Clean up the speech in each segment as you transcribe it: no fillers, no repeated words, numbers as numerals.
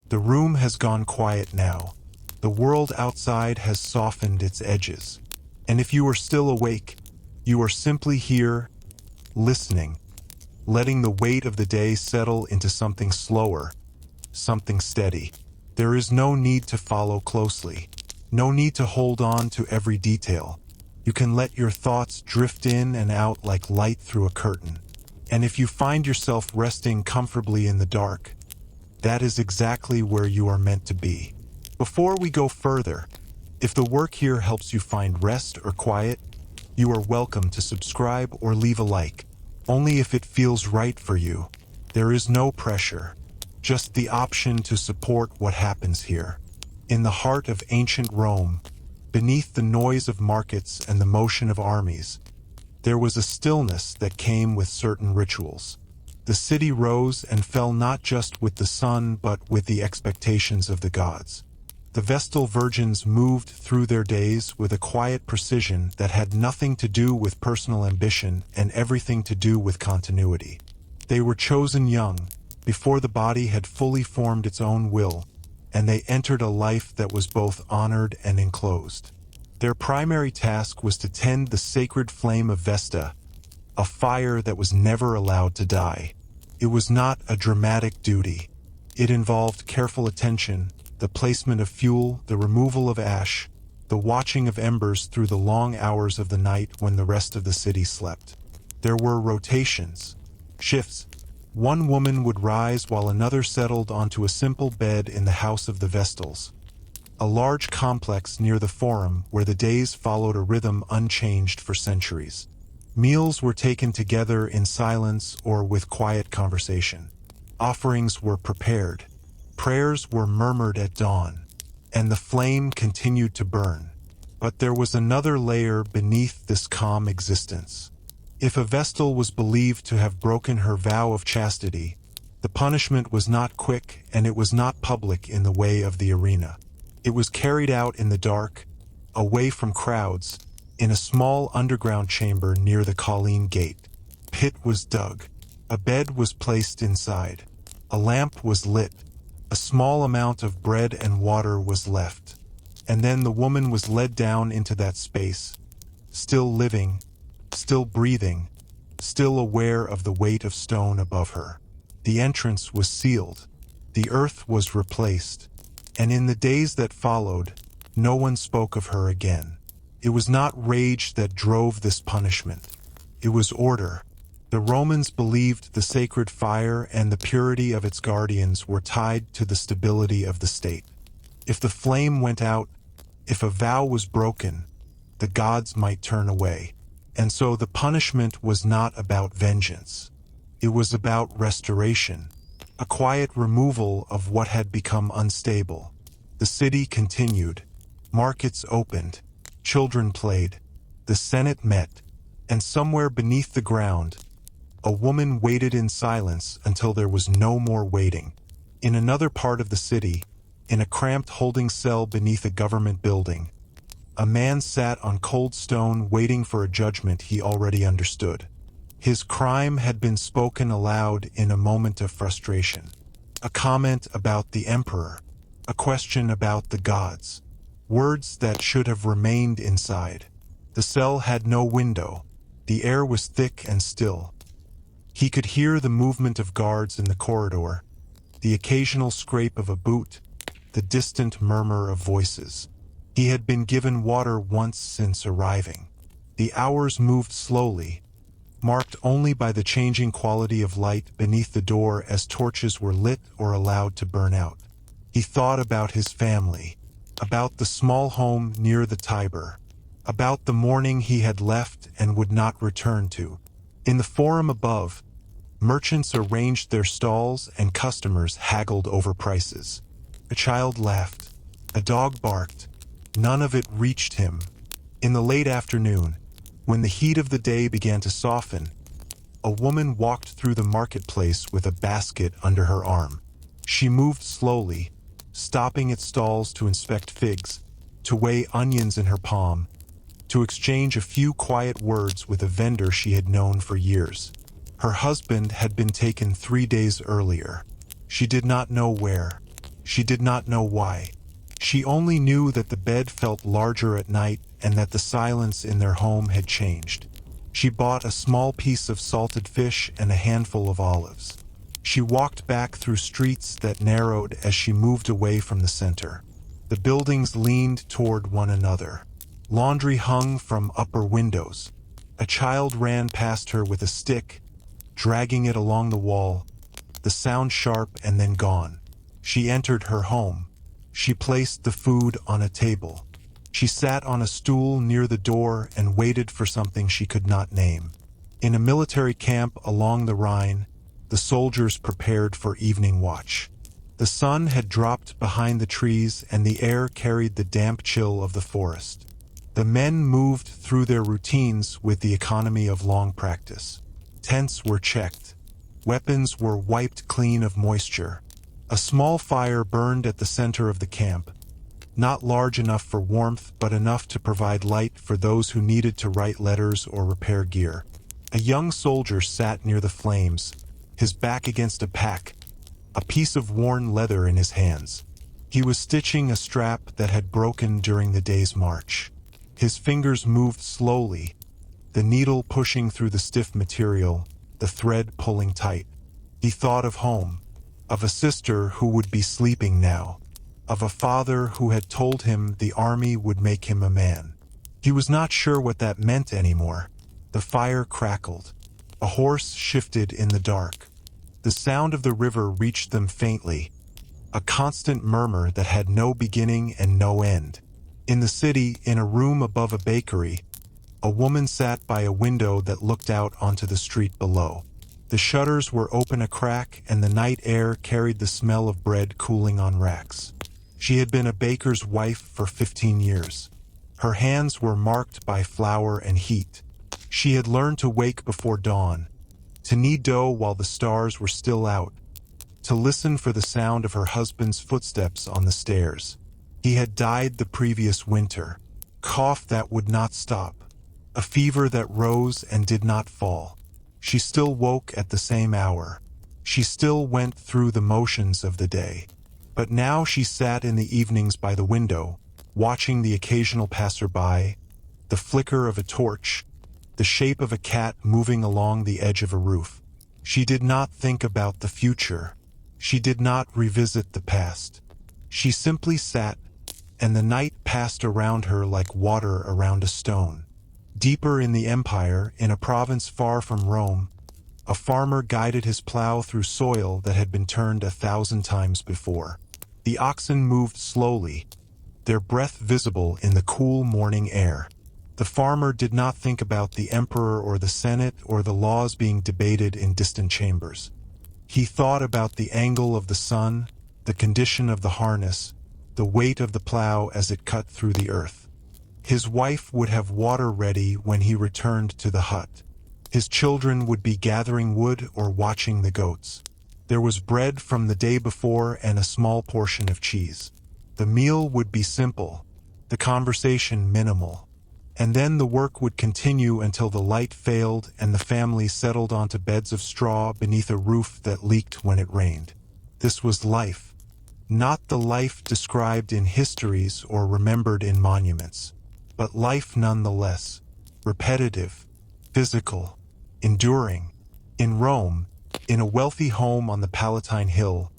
The room has gone quiet now. The world outside has softened its edges. And if you are still awake, you are simply here, listening, letting the weight of the day settle into something slower, something steady. There is no need to follow closely, no need to hold on to every detail. You can let your thoughts drift in and out like light through a curtain. And if you find yourself resting comfortably in the dark, that is exactly where you are meant to be. Before we go further, if the work here helps you find rest or quiet, you are welcome to subscribe or leave a like. Only if it feels right for you. There is no pressure, just the option to support what happens here. In the heart of ancient Rome, beneath the noise of markets and the motion of armies, there was a stillness that came with certain rituals. The city rose and fell not just with the sun but with the expectations of the gods. The Vestal virgins moved through their days with a quiet precision that had nothing to do with personal ambition and everything to do with continuity. They were chosen young, before the body had fully formed its own will, and they entered a life that was both honored and enclosed. Their primary task was to tend the sacred flame of Vesta, a fire that was never allowed to die. It was not a dramatic duty. It involved careful attention, the placement of fuel, the removal of ash, the watching of embers through the long hours of the night when the rest of the city slept. There were rotations, shifts. One woman would rise while another settled onto a simple bed in the house of the Vestals, a large complex near the Forum where the days followed a rhythm unchanged for centuries. Meals were taken together in silence or with quiet conversation. Offerings were prepared. Prayers were murmured at dawn, and the flame continued to burn. But there was another layer beneath this calm existence. If a Vestal was believed to have broken her vow of chastity, the punishment was not quick and it was not public in the way of the arena. It was carried out in the dark, away from crowds, in a small underground chamber near the Colleen Gate. Pit was dug. A bed was placed inside. A lamp was lit. A small amount of bread and water was left. And then the woman was led down into that space, still living, still breathing, still aware of the weight of stone above her. The entrance was sealed. The earth was replaced. And in the days that followed, no one spoke of her again. It was not rage that drove this punishment. It was order. The Romans believed the sacred fire and the purity of its guardians were tied to the stability of the state. If the flame went out, if a vow was broken, the gods might turn away. And so the punishment was not about vengeance. It was about restoration, a quiet removal of what had become unstable. The city continued. Markets opened. Children played. The Senate met. And somewhere beneath the ground, a woman waited in silence until there was no more waiting. In another part of the city, in a cramped holding cell beneath a government building, a man sat on cold stone waiting for a judgment he already understood. His crime had been spoken aloud in a moment of frustration. A comment about the emperor, a question about the gods, words that should have remained inside. The cell had no window. The air was thick and still. He could hear the movement of guards in the corridor, the occasional scrape of a boot, the distant murmur of voices. He had been given water once since arriving. The hours moved slowly, marked only by the changing quality of light beneath the door as torches were lit or allowed to burn out. He thought about his family, about the small home near the Tiber, about the morning he had left and would not return to. In the Forum above, merchants arranged their stalls and customers haggled over prices. A child laughed. A dog barked. None of it reached him. In the late afternoon, when the heat of the day began to soften, a woman walked through the marketplace with a basket under her arm. She moved slowly, stopping at stalls to inspect figs, to weigh onions in her palm, to exchange a few quiet words with a vendor she had known for years. Her husband had been taken 3 days earlier. She did not know where. She did not know why. She only knew that the bed felt larger at night and that the silence in their home had changed. She bought a small piece of salted fish and a handful of olives. She walked back through streets that narrowed as she moved away from the center. The buildings leaned toward one another. Laundry hung from upper windows. A child ran past her with a stick, dragging it along the wall, the sound sharp and then gone. She entered her home. She placed the food on a table. She sat on a stool near the door and waited for something she could not name. In a military camp along the Rhine, the soldiers prepared for evening watch. The sun had dropped behind the trees and the air carried the damp chill of the forest. The men moved through their routines with the economy of long practice. Tents were checked. Weapons were wiped clean of moisture. A small fire burned at the center of the camp, not large enough for warmth but enough to provide light for those who needed to write letters or repair gear. A young soldier sat near the flames, his back against a pack, a piece of worn leather in his hands. He was stitching a strap that had broken during the day's march. His fingers moved slowly, the needle pushing through the stiff material, the thread pulling tight. He thought of home, of a sister who would be sleeping now, of a father who had told him the army would make him a man. He was not sure what that meant anymore. The fire crackled. A horse shifted in the dark. The sound of the river reached them faintly, a constant murmur that had no beginning and no end. In the city, in a room above a bakery, a woman sat by a window that looked out onto the street below. The shutters were open a crack and the night air carried the smell of bread cooling on racks. She had been a baker's wife for 15 years. Her hands were marked by flour and heat. She had learned to wake before dawn, to knead dough while the stars were still out, to listen for the sound of her husband's footsteps on the stairs. He had died the previous winter. Cough that would not stop. A fever that rose and did not fall. She still woke at the same hour. She still went through the motions of the day. But now she sat in the evenings by the window, watching the occasional passerby, the flicker of a torch, the shape of a cat moving along the edge of a roof. She did not think about the future. She did not revisit the past. She simply sat, and the night passed around her like water around a stone. Deeper in the empire, in a province far from Rome, a farmer guided his plow through soil that had been turned 1,000 times before. The oxen moved slowly, their breath visible in the cool morning air. The farmer did not think about the emperor or the senate or the laws being debated in distant chambers. He thought about the angle of the sun, the condition of the harness, the weight of the plow as it cut through the earth. His wife would have water ready when he returned to the hut. His children would be gathering wood or watching the goats. There was bread from the day before and a small portion of cheese. The meal would be simple, the conversation minimal. And then the work would continue until the light failed and the family settled onto beds of straw beneath a roof that leaked when it rained. This was life. Not the life described in histories or remembered in monuments, but life nonetheless, repetitive, physical, enduring. In Rome, in a wealthy home on the Palatine Hill,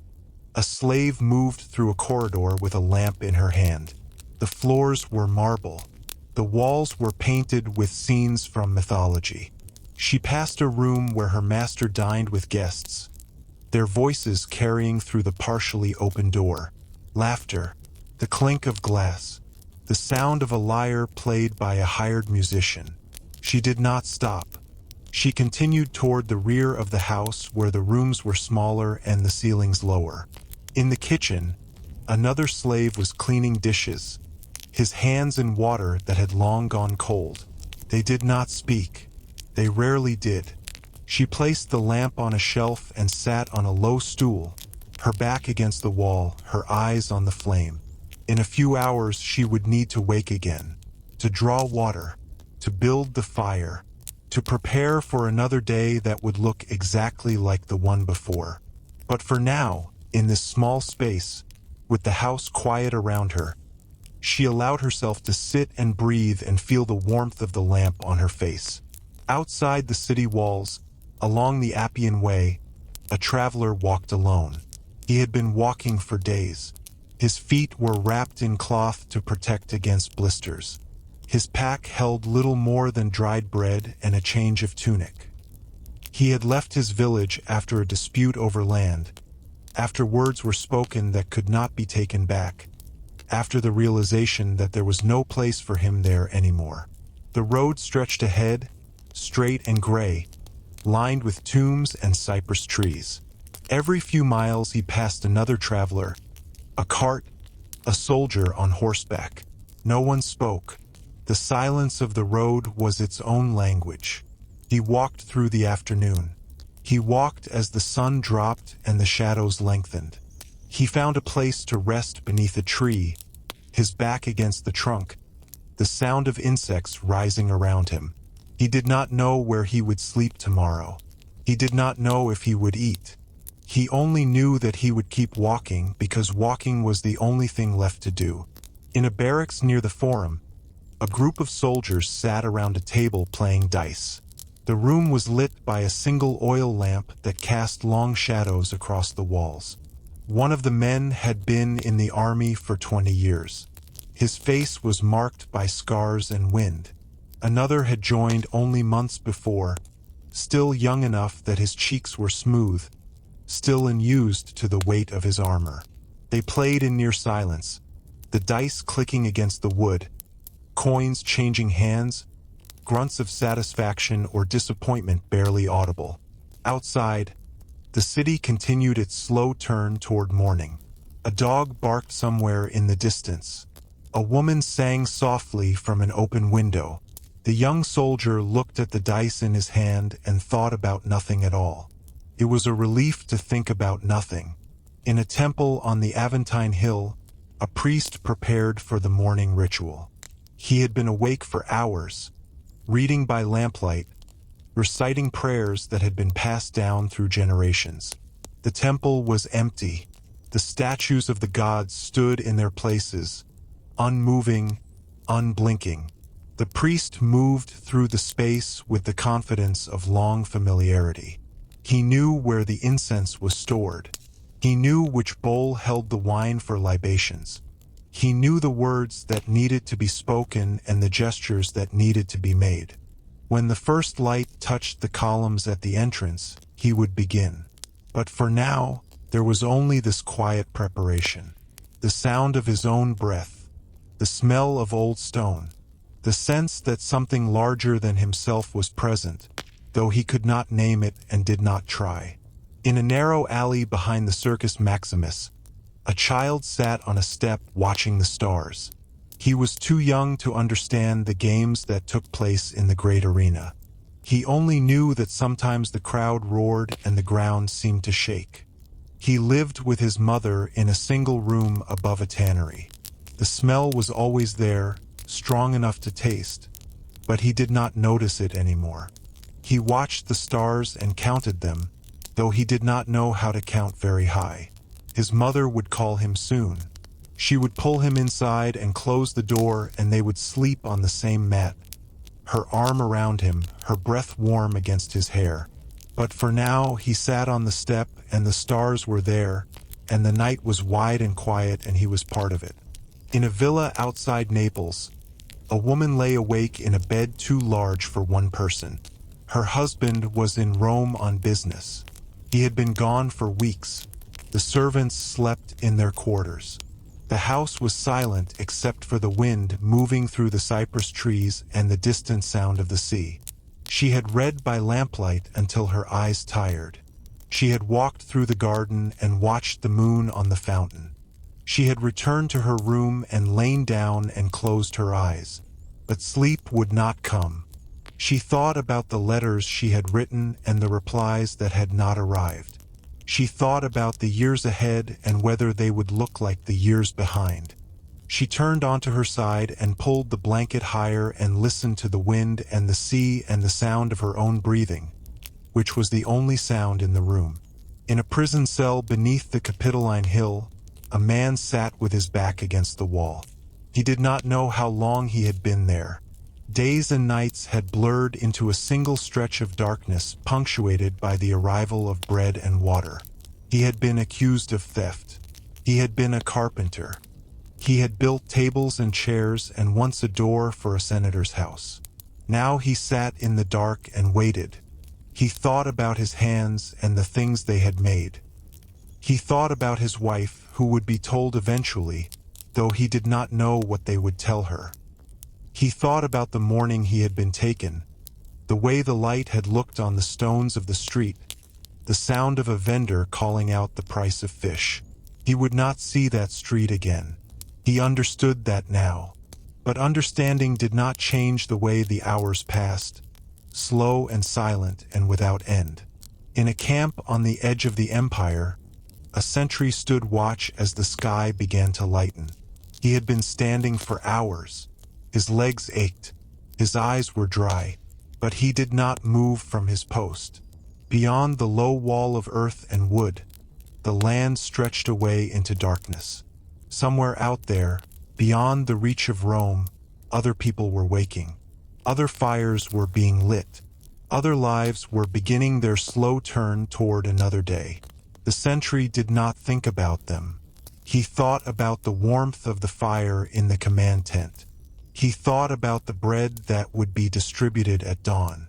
a slave moved through a corridor with a lamp in her hand. The floors were marble. The walls were painted with scenes from mythology. She passed a room where her master dined with guests, their voices carrying through the partially open door. Laughter, the clink of glass, the sound of a lyre played by a hired musician. She did not stop. She continued toward the rear of the house where the rooms were smaller and the ceilings lower. In the kitchen, another slave was cleaning dishes, his hands in water that had long gone cold. They did not speak. They rarely did. She placed the lamp on a shelf and sat on a low stool, her back against the wall, her eyes on the flame. In a few hours she would need to wake again, to draw water, to build the fire, to prepare for another day that would look exactly like the one before. But for now, in this small space, with the house quiet around her. She allowed herself to sit and breathe and feel the warmth of the lamp on her face. Outside the city walls, along the Appian Way, a traveler walked alone. He had been walking for days. His feet were wrapped in cloth to protect against blisters. His pack held little more than dried bread and a change of tunic. He had left his village after a dispute over land, after words were spoken that could not be taken back, after the realization that there was no place for him there anymore. The road stretched ahead, straight and gray, lined with tombs and cypress trees. Every few miles he passed another traveler, a cart, a soldier on horseback. No one spoke. The silence of the road was its own language. He walked through the afternoon. He walked as the sun dropped and the shadows lengthened. He found a place to rest beneath a tree, his back against the trunk, the sound of insects rising around him. He did not know where he would sleep tomorrow. He did not know if he would eat. He only knew that he would keep walking because walking was the only thing left to do. In a barracks near the Forum, a group of soldiers sat around a table playing dice. The room was lit by a single oil lamp that cast long shadows across the walls. One of the men had been in the army for 20 years. His face was marked by scars and wind. Another had joined only months before, still young enough that his cheeks were smooth, still unused to the weight of his armor. They played in near silence, the dice clicking against the wood, coins changing hands, grunts of satisfaction or disappointment barely audible. Outside, the city continued its slow turn toward morning. A dog barked somewhere in the distance. A woman sang softly from an open window. The young soldier looked at the dice in his hand and thought about nothing at all. It was a relief to think about nothing. In a temple on the Aventine Hill, a priest prepared for the morning ritual. He had been awake for hours, reading by lamplight, reciting prayers that had been passed down through generations. The temple was empty. The statues of the gods stood in their places, unmoving, unblinking. The priest moved through the space with the confidence of long familiarity. He knew where the incense was stored. He knew which bowl held the wine for libations. He knew the words that needed to be spoken and the gestures that needed to be made. When the first light touched the columns at the entrance, he would begin. But for now, there was only this quiet preparation. The sound of his own breath, the smell of old stone, the sense that something larger than himself was present, though he could not name it and did not try. In a narrow alley behind the Circus Maximus, a child sat on a step watching the stars. He was too young to understand the games that took place in the great arena. He only knew that sometimes the crowd roared and the ground seemed to shake. He lived with his mother in a single room above a tannery. The smell was always there, strong enough to taste, but he did not notice it anymore. He watched the stars and counted them, though he did not know how to count very high. His mother would call him soon. She would pull him inside and close the door, and they would sleep on the same mat, her arm around him, her breath warm against his hair. But for now, he sat on the step, and the stars were there, and the night was wide and quiet, and he was part of it. In a villa outside Naples, a woman lay awake in a bed too large for one person. Her husband was in Rome on business. He had been gone for weeks. The servants slept in their quarters. The house was silent except for the wind moving through the cypress trees and the distant sound of the sea. She had read by lamplight until her eyes tired. She had walked through the garden and watched the moon on the fountain. She had returned to her room and lain down and closed her eyes. But sleep would not come. She thought about the letters she had written and the replies that had not arrived. She thought about the years ahead and whether they would look like the years behind. She turned onto her side and pulled the blanket higher and listened to the wind and the sea and the sound of her own breathing, which was the only sound in the room. In a prison cell beneath the Capitoline Hill, a man sat with his back against the wall. He did not know how long he had been there. Days and nights had blurred into a single stretch of darkness punctuated by the arrival of bread and water. He had been accused of theft. He had been a carpenter. He had built tables and chairs and once a door for a senator's house. Now he sat in the dark and waited. He thought about his hands and the things they had made. He thought about his wife, who would be told eventually, though he did not know what they would tell her. He thought about the morning he had been taken, the way the light had looked on the stones of the street, the sound of a vendor calling out the price of fish. He would not see that street again. He understood that now. But understanding did not change the way the hours passed, slow and silent and without end. In a camp on the edge of the empire, a sentry stood watch as the sky began to lighten. He had been standing for hours. His legs ached. His eyes were dry. But he did not move from his post. Beyond the low wall of earth and wood, the land stretched away into darkness. Somewhere out there, beyond the reach of Rome, other people were waking. Other fires were being lit. Other lives were beginning their slow turn toward another day. The sentry did not think about them. He thought about the warmth of the fire in the command tent. He thought about the bread that would be distributed at dawn.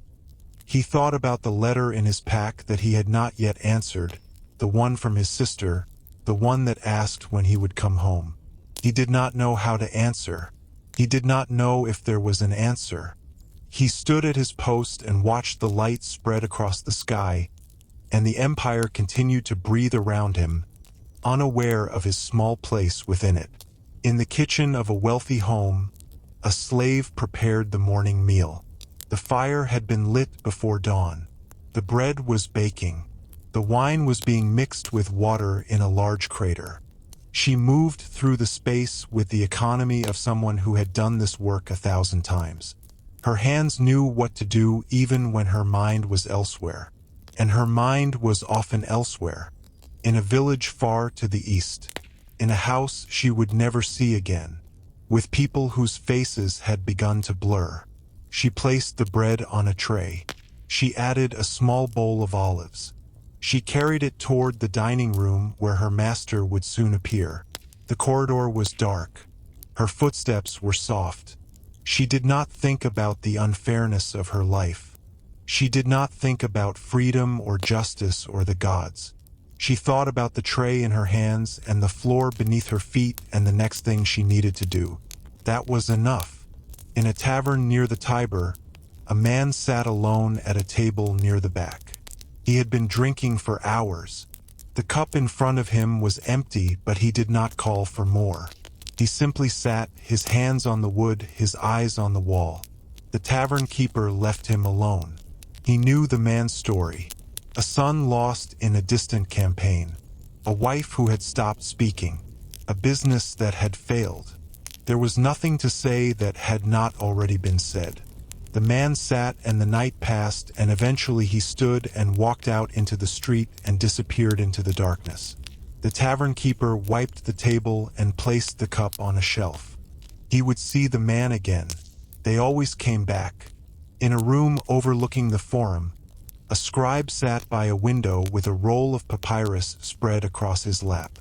He thought about the letter in his pack that he had not yet answered, the one from his sister, the one that asked when he would come home. He did not know how to answer. He did not know if there was an answer. He stood at his post and watched the light spread across the sky, and the empire continued to breathe around him, unaware of his small place within it. In the kitchen of a wealthy home, a slave prepared the morning meal. The fire had been lit before dawn. The bread was baking. The wine was being mixed with water in a large crater. She moved through the space with the economy of someone who had done this work 1,000 times. Her hands knew what to do even when her mind was elsewhere. And her mind was often elsewhere, in a village far to the east, in a house she would never see again, with people whose faces had begun to blur. She placed the bread on a tray. She added a small bowl of olives. She carried it toward the dining room where her master would soon appear. The corridor was dark. Her footsteps were soft. She did not think about the unfairness of her life. She did not think about freedom or justice or the gods. She thought about the tray in her hands and the floor beneath her feet and the next thing she needed to do. That was enough. In a tavern near the Tiber, a man sat alone at a table near the back. He had been drinking for hours. The cup in front of him was empty, but he did not call for more. He simply sat, his hands on the wood, his eyes on the wall. The tavern keeper left him alone. He knew the man's story. A son lost in a distant campaign. A wife who had stopped speaking. A business that had failed. There was nothing to say that had not already been said. The man sat and the night passed, and eventually he stood and walked out into the street and disappeared into the darkness. The tavern keeper wiped the table and placed the cup on a shelf. He would see the man again. They always came back. In a room overlooking the forum, a scribe sat by a window with a roll of papyrus spread across his lap.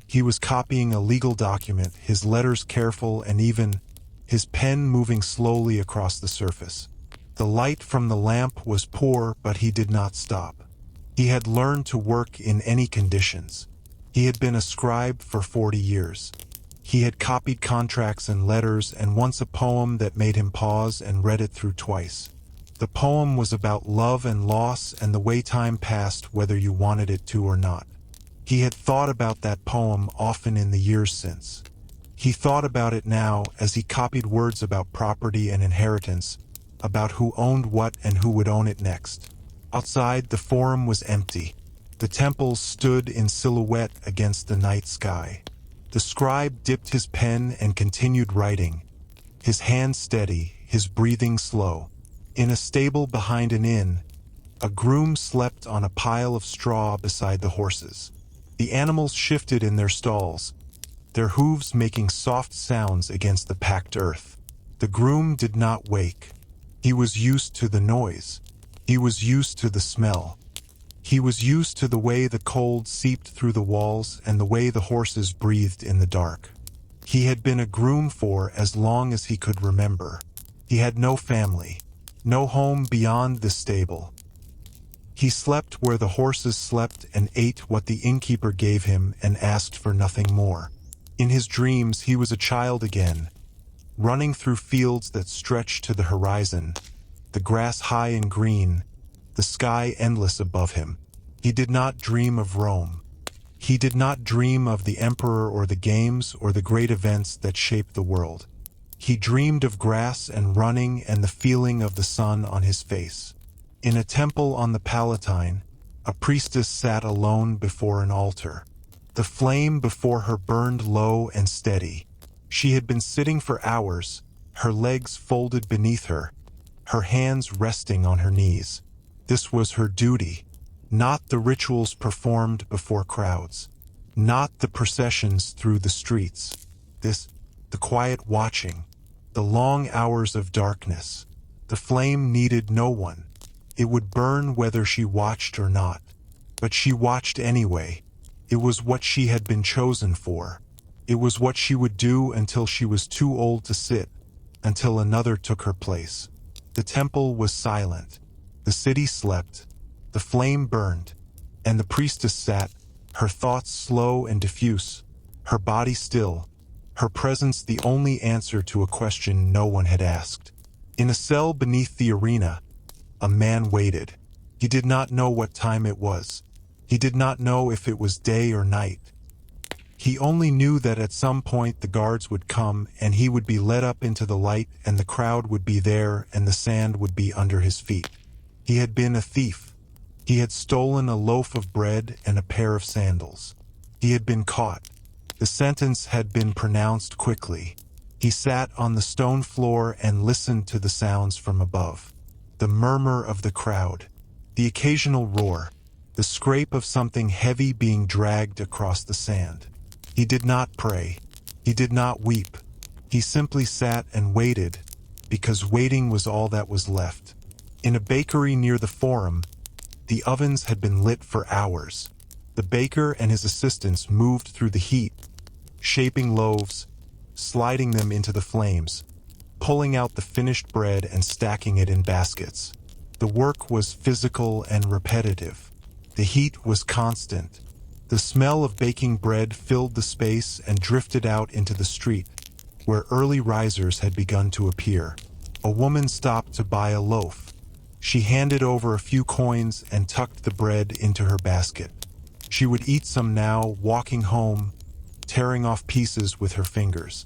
He was copying a legal document, his letters careful and even, his pen moving slowly across the surface. The light from the lamp was poor, but he did not stop. He had learned to work in any conditions. He had been a scribe for 40 years. He had copied contracts and letters and once a poem that made him pause and read it through twice. The poem was about love and loss and the way time passed whether you wanted it to or not. He had thought about that poem often in the years since. He thought about it now as he copied words about property and inheritance, about who owned what and who would own it next. Outside, the forum was empty. The temples stood in silhouette against the night sky. The scribe dipped his pen and continued writing, his hand steady, his breathing slow. In a stable behind an inn, a groom slept on a pile of straw beside the horses. The animals shifted in their stalls, their hooves making soft sounds against the packed earth. The groom did not wake. He was used to the noise. He was used to the smell. He was used to the way the cold seeped through the walls and the way the horses breathed in the dark. He had been a groom for as long as he could remember. He had no family, no home beyond the stable. He slept where the horses slept and ate what the innkeeper gave him and asked for nothing more. In his dreams he was a child again, running through fields that stretched to the horizon, the grass high and green, the sky endless above him. He did not dream of Rome. He did not dream of the emperor or the games or the great events that shaped the world. He dreamed of grass and running and the feeling of the sun on his face. In a temple on the Palatine, a priestess sat alone before an altar. The flame before her burned low and steady. She had been sitting for hours, her legs folded beneath her, her hands resting on her knees. This was her duty, not the rituals performed before crowds, not the processions through the streets. The quiet watching, the long hours of darkness. The flame needed no one. It would burn whether she watched or not. But she watched anyway. It was what she had been chosen for. It was what she would do until she was too old to sit, until another took her place. The temple was silent. The city slept. The flame burned. And the priestess sat, her thoughts slow and diffuse, her body still, her presence the only answer to a question no one had asked. In a cell beneath the arena, a man waited. He did not know what time it was. He did not know if it was day or night. He only knew that at some point the guards would come and he would be led up into the light and the crowd would be there and the sand would be under his feet. He had been a thief. He had stolen a loaf of bread and a pair of sandals. He had been caught. The sentence had been pronounced quickly. He sat on the stone floor and listened to the sounds from above. The murmur of the crowd, the occasional roar, the scrape of something heavy being dragged across the sand. He did not pray. He did not weep. He simply sat and waited, because waiting was all that was left. In a bakery near the Forum, the ovens had been lit for hours. The baker and his assistants moved through the heat, shaping loaves, sliding them into the flames, pulling out the finished bread and stacking it in baskets. The work was physical and repetitive. The heat was constant. The smell of baking bread filled the space and drifted out into the street, where early risers had begun to appear. A woman stopped to buy a loaf. She handed over a few coins and tucked the bread into her basket. She would eat some now, walking home, tearing off pieces with her fingers.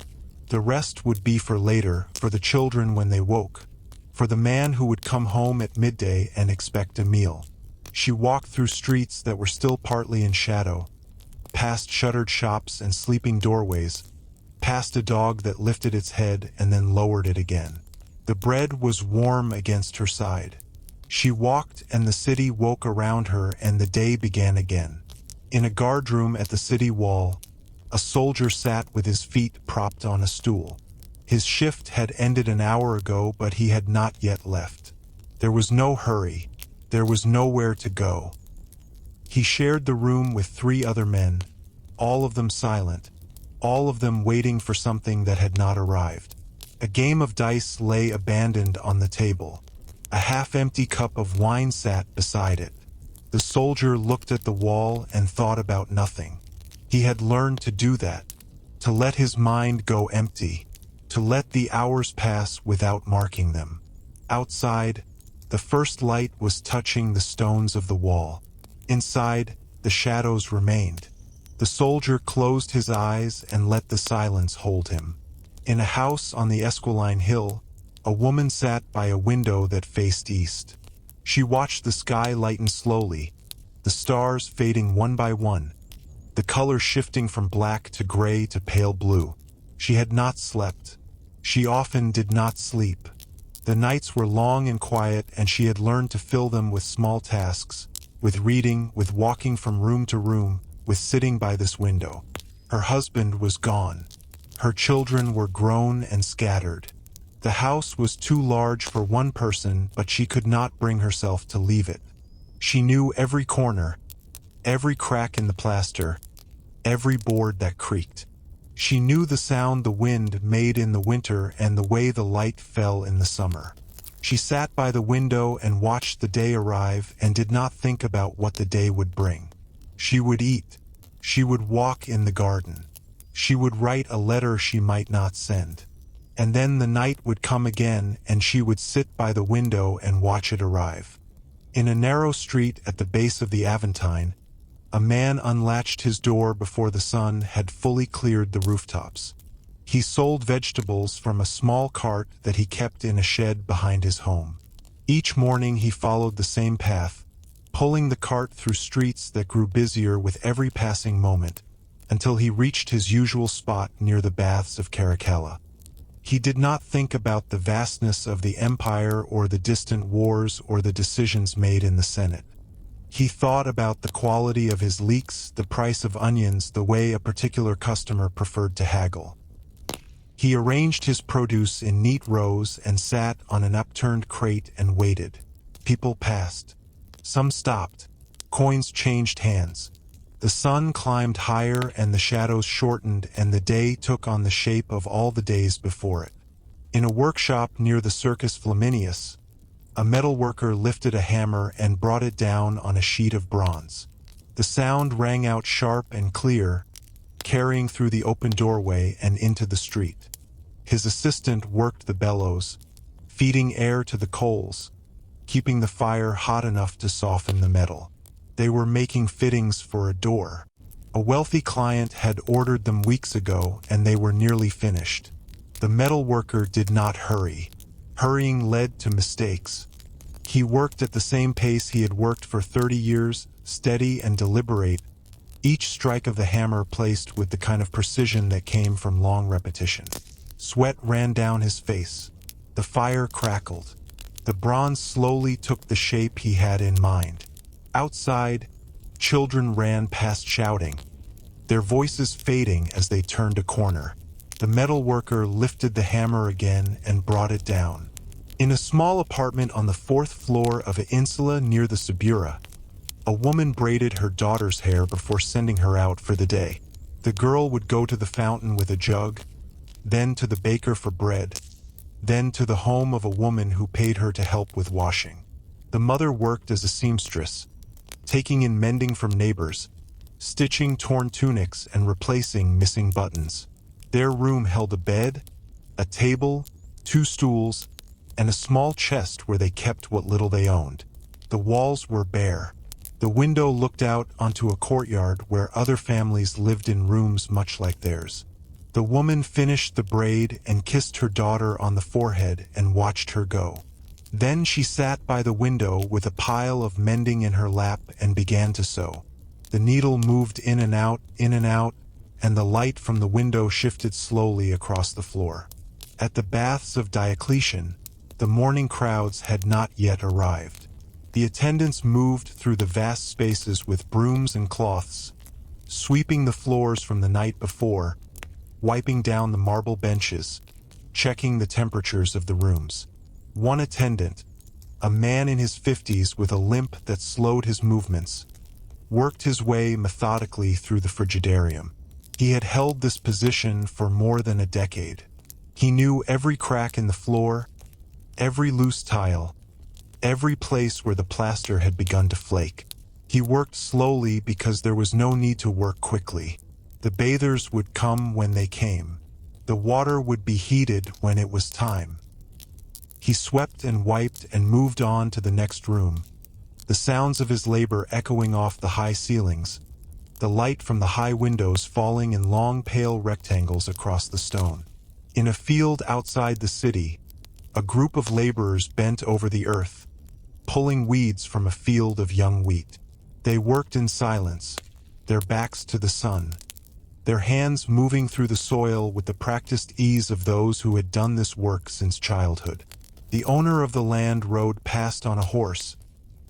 The rest would be for later, for the children when they woke, for the man who would come home at midday and expect a meal. She walked through streets that were still partly in shadow, past shuttered shops and sleeping doorways, past a dog that lifted its head and then lowered it again. The bread was warm against her side. She walked and the city woke around her and the day began again. In a guardroom at the city wall, a soldier sat with his feet propped on a stool. His shift had ended an hour ago, but he had not yet left. There was no hurry. There was nowhere to go. He shared the room with 3 other men, all of them silent, all of them waiting for something that had not arrived. A game of dice lay abandoned on the table. A half-empty cup of wine sat beside it. The soldier looked at the wall and thought about nothing. He had learned to do that, to let his mind go empty, to let the hours pass without marking them. Outside, the first light was touching the stones of the wall. Inside, the shadows remained. The soldier closed his eyes and let the silence hold him. In a house on the Esquiline Hill, a woman sat by a window that faced east. She watched the sky lighten slowly, the stars fading one by one, the color shifting from black to gray to pale blue. She had not slept. She often did not sleep. The nights were long and quiet, and she had learned to fill them with small tasks, with reading, with walking from room to room, with sitting by this window. Her husband was gone. Her children were grown and scattered. The house was too large for one person, but she could not bring herself to leave it. She knew every corner, every crack in the plaster, every board that creaked. She knew the sound the wind made in the winter and the way the light fell in the summer. She sat by the window and watched the day arrive and did not think about what the day would bring. She would eat. She would walk in the garden. She would write a letter she might not send. And then the night would come again and she would sit by the window and watch it arrive. In a narrow street at the base of the Aventine, a man unlatched his door before the sun had fully cleared the rooftops. He sold vegetables from a small cart that he kept in a shed behind his home. Each morning he followed the same path, pulling the cart through streets that grew busier with every passing moment, until he reached his usual spot near the baths of Caracalla. He did not think about the vastness of the empire or the distant wars or the decisions made in the Senate. He thought about the quality of his leeks, the price of onions, the way a particular customer preferred to haggle. He arranged his produce in neat rows and sat on an upturned crate and waited. People passed. Some stopped. Coins changed hands. The sun climbed higher and the shadows shortened and the day took on the shape of all the days before it. In a workshop near the Circus Flaminius, a metalworker lifted a hammer and brought it down on a sheet of bronze. The sound rang out sharp and clear, carrying through the open doorway and into the street. His assistant worked the bellows, feeding air to the coals, keeping the fire hot enough to soften the metal. They were making fittings for a door. A wealthy client had ordered them weeks ago and they were nearly finished. The metal worker did not hurry. Hurrying led to mistakes. He worked at the same pace he had worked for 30 years, steady and deliberate, each strike of the hammer placed with the kind of precision that came from long repetition. Sweat ran down his face. The fire crackled. The bronze slowly took the shape he had in mind. Outside, children ran past shouting, their voices fading as they turned a corner. The metal worker lifted the hammer again and brought it down. In a small apartment on the 4th floor of an insula near the Subura, a woman braided her daughter's hair before sending her out for the day. The girl would go to the fountain with a jug, then to the baker for bread, then to the home of a woman who paid her to help with washing. The mother worked as a seamstress, taking in mending from neighbors, stitching torn tunics and replacing missing buttons. Their room held a bed, a table, 2 stools, and a small chest where they kept what little they owned. The walls were bare. The window looked out onto a courtyard where other families lived in rooms much like theirs. The woman finished the braid and kissed her daughter on the forehead and watched her go. Then she sat by the window with a pile of mending in her lap and began to sew. The needle moved in and out, and the light from the window shifted slowly across the floor. At the baths of Diocletian, the morning crowds had not yet arrived. The attendants moved through the vast spaces with brooms and cloths, sweeping the floors from the night before, wiping down the marble benches, checking the temperatures of the rooms. One attendant, a man in his 50s with a limp that slowed his movements, worked his way methodically through the frigidarium. He had held this position for more than a decade. He knew every crack in the floor, every loose tile, every place where the plaster had begun to flake. He worked slowly because there was no need to work quickly. The bathers would come when they came. The water would be heated when it was time. He swept and wiped and moved on to the next room, the sounds of his labor echoing off the high ceilings, the light from the high windows falling in long pale rectangles across the stone. In a field outside the city, a group of laborers bent over the earth, pulling weeds from a field of young wheat. They worked in silence, their backs to the sun, their hands moving through the soil with the practiced ease of those who had done this work since childhood. The owner of the land rode past on a horse,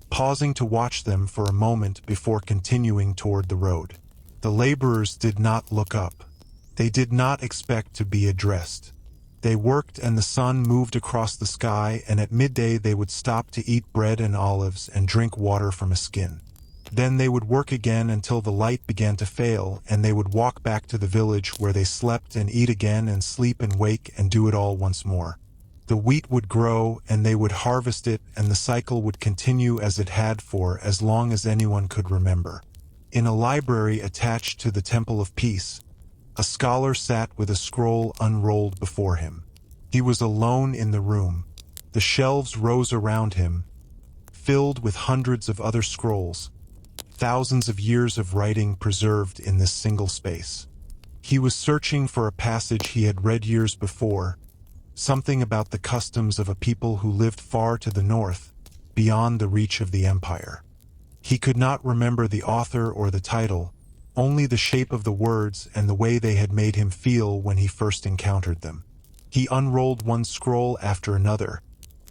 pausing to watch them for a moment before continuing toward the road. The laborers did not look up. They did not expect to be addressed. They worked and the sun moved across the sky, and at midday they would stop to eat bread and olives and drink water from a skin. Then they would work again until the light began to fail, and they would walk back to the village where they slept and eat again and sleep and wake and do it all once more. The wheat would grow and they would harvest it, and the cycle would continue as it had for as long as anyone could remember. In a library attached to the Temple of Peace, a scholar sat with a scroll unrolled before him. He was alone in the room. The shelves rose around him, filled with hundreds of other scrolls, thousands of years of writing preserved in this single space. He was searching for a passage he had read years before, something about the customs of a people who lived far to the north, beyond the reach of the empire. He could not remember the author or the title, only the shape of the words and the way they had made him feel when he first encountered them. He unrolled one scroll after another,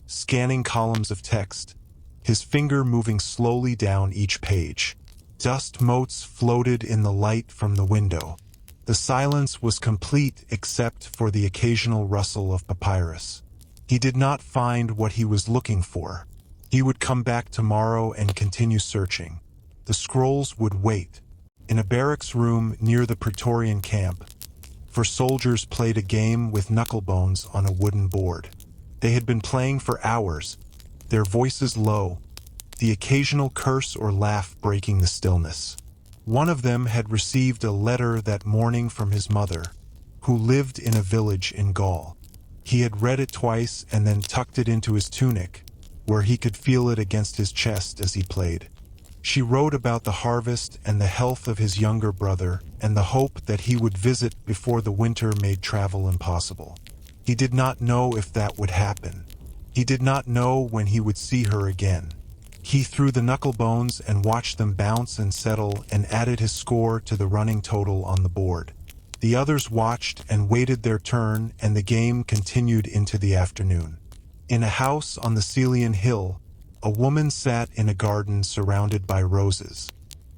scanning columns of text, his finger moving slowly down each page. Dust motes floated in the light from the window. The silence was complete except for the occasional rustle of papyrus. He did not find what he was looking for. He would come back tomorrow and continue searching. The scrolls would wait. In a barracks room near the Praetorian camp, for soldiers played a game with knucklebones on a wooden board. They had been playing for hours, their voices low, the occasional curse or laugh breaking the stillness. One of them had received a letter that morning from his mother, who lived in a village in Gaul. He had read it twice and then tucked it into his tunic, where he could feel it against his chest as he played. She wrote about the harvest and the health of his younger brother and the hope that he would visit before the winter made travel impossible. He did not know if that would happen. He did not know when he would see her again. He threw the knucklebones and watched them bounce and settle and added his score to the running total on the board. The others watched and waited their turn, and the game continued into the afternoon. In a house on the Celian hill, a woman sat in a garden surrounded by roses.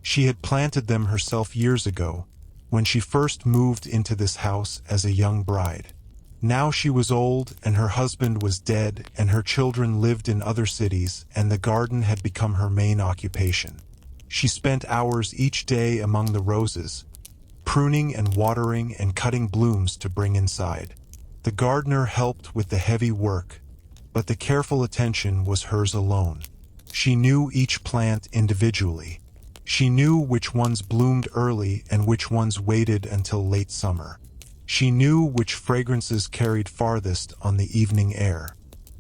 She had planted them herself years ago, when she first moved into this house as a young bride. Now she was old, and her husband was dead, and her children lived in other cities, and the garden had become her main occupation. She spent hours each day among the roses, pruning and watering and cutting blooms to bring inside. The gardener helped with the heavy work, but the careful attention was hers alone. She knew each plant individually. She knew which ones bloomed early and which ones waited until late summer. She knew which fragrances carried farthest on the evening air.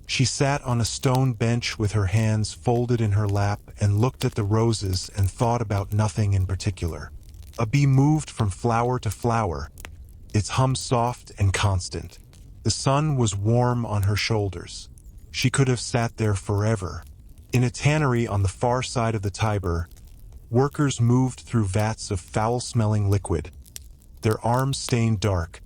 She sat on a stone bench with her hands folded in her lap and looked at the roses and thought about nothing in particular. A bee moved from flower to flower, its hum soft and constant. The sun was warm on her shoulders. She could have sat there forever. In a tannery on the far side of the Tiber, workers moved through vats of foul-smelling liquid, their arms stained dark,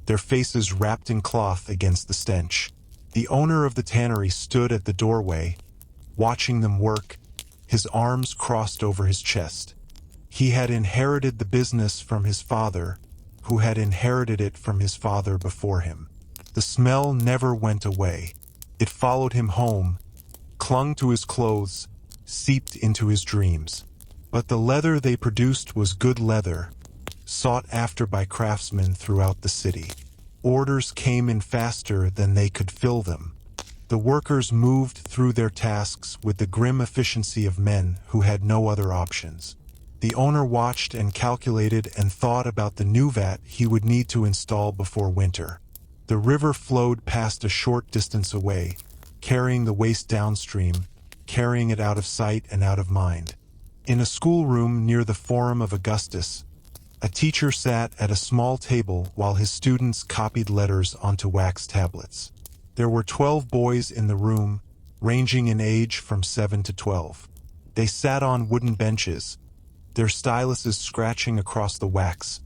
their faces wrapped in cloth against the stench. The owner of the tannery stood at the doorway, watching them work, his arms crossed over his chest. He had inherited the business from his father, who had inherited it from his father before him. The smell never went away. It followed him home, clung to his clothes, seeped into his dreams. But the leather they produced was good leather, sought after by craftsmen throughout the city. Orders came in faster than they could fill them. The workers moved through their tasks with the grim efficiency of men who had no other options. The owner watched and calculated and thought about the new vat he would need to install before winter. The river flowed past a short distance away, carrying the waste downstream, carrying it out of sight and out of mind. In a schoolroom near the Forum of Augustus, a teacher sat at a small table while his students copied letters onto wax tablets. There were 12 boys in the room, ranging in age from 7 to 12. They sat on wooden benches, their styluses scratching across the wax,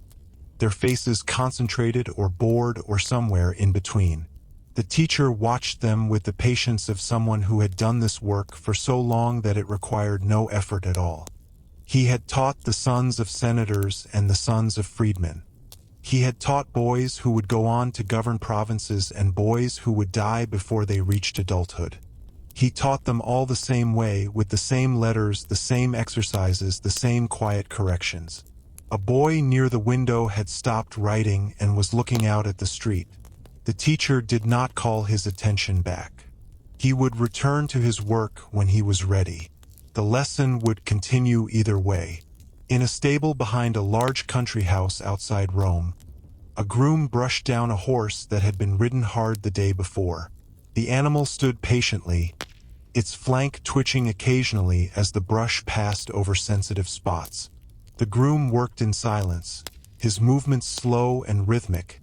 their faces concentrated or bored or somewhere in between. The teacher watched them with the patience of someone who had done this work for so long that it required no effort at all. He had taught the sons of senators and the sons of freedmen. He had taught boys who would go on to govern provinces and boys who would die before they reached adulthood. He taught them all the same way, with the same letters, the same exercises, the same quiet corrections. A boy near the window had stopped writing and was looking out at the street. The teacher did not call his attention back. He would return to his work when he was ready. The lesson would continue either way. In a stable behind a large country house outside Rome, a groom brushed down a horse that had been ridden hard the day before. The animal stood patiently, its flank twitching occasionally as the brush passed over sensitive spots. The groom worked in silence, his movements slow and rhythmic,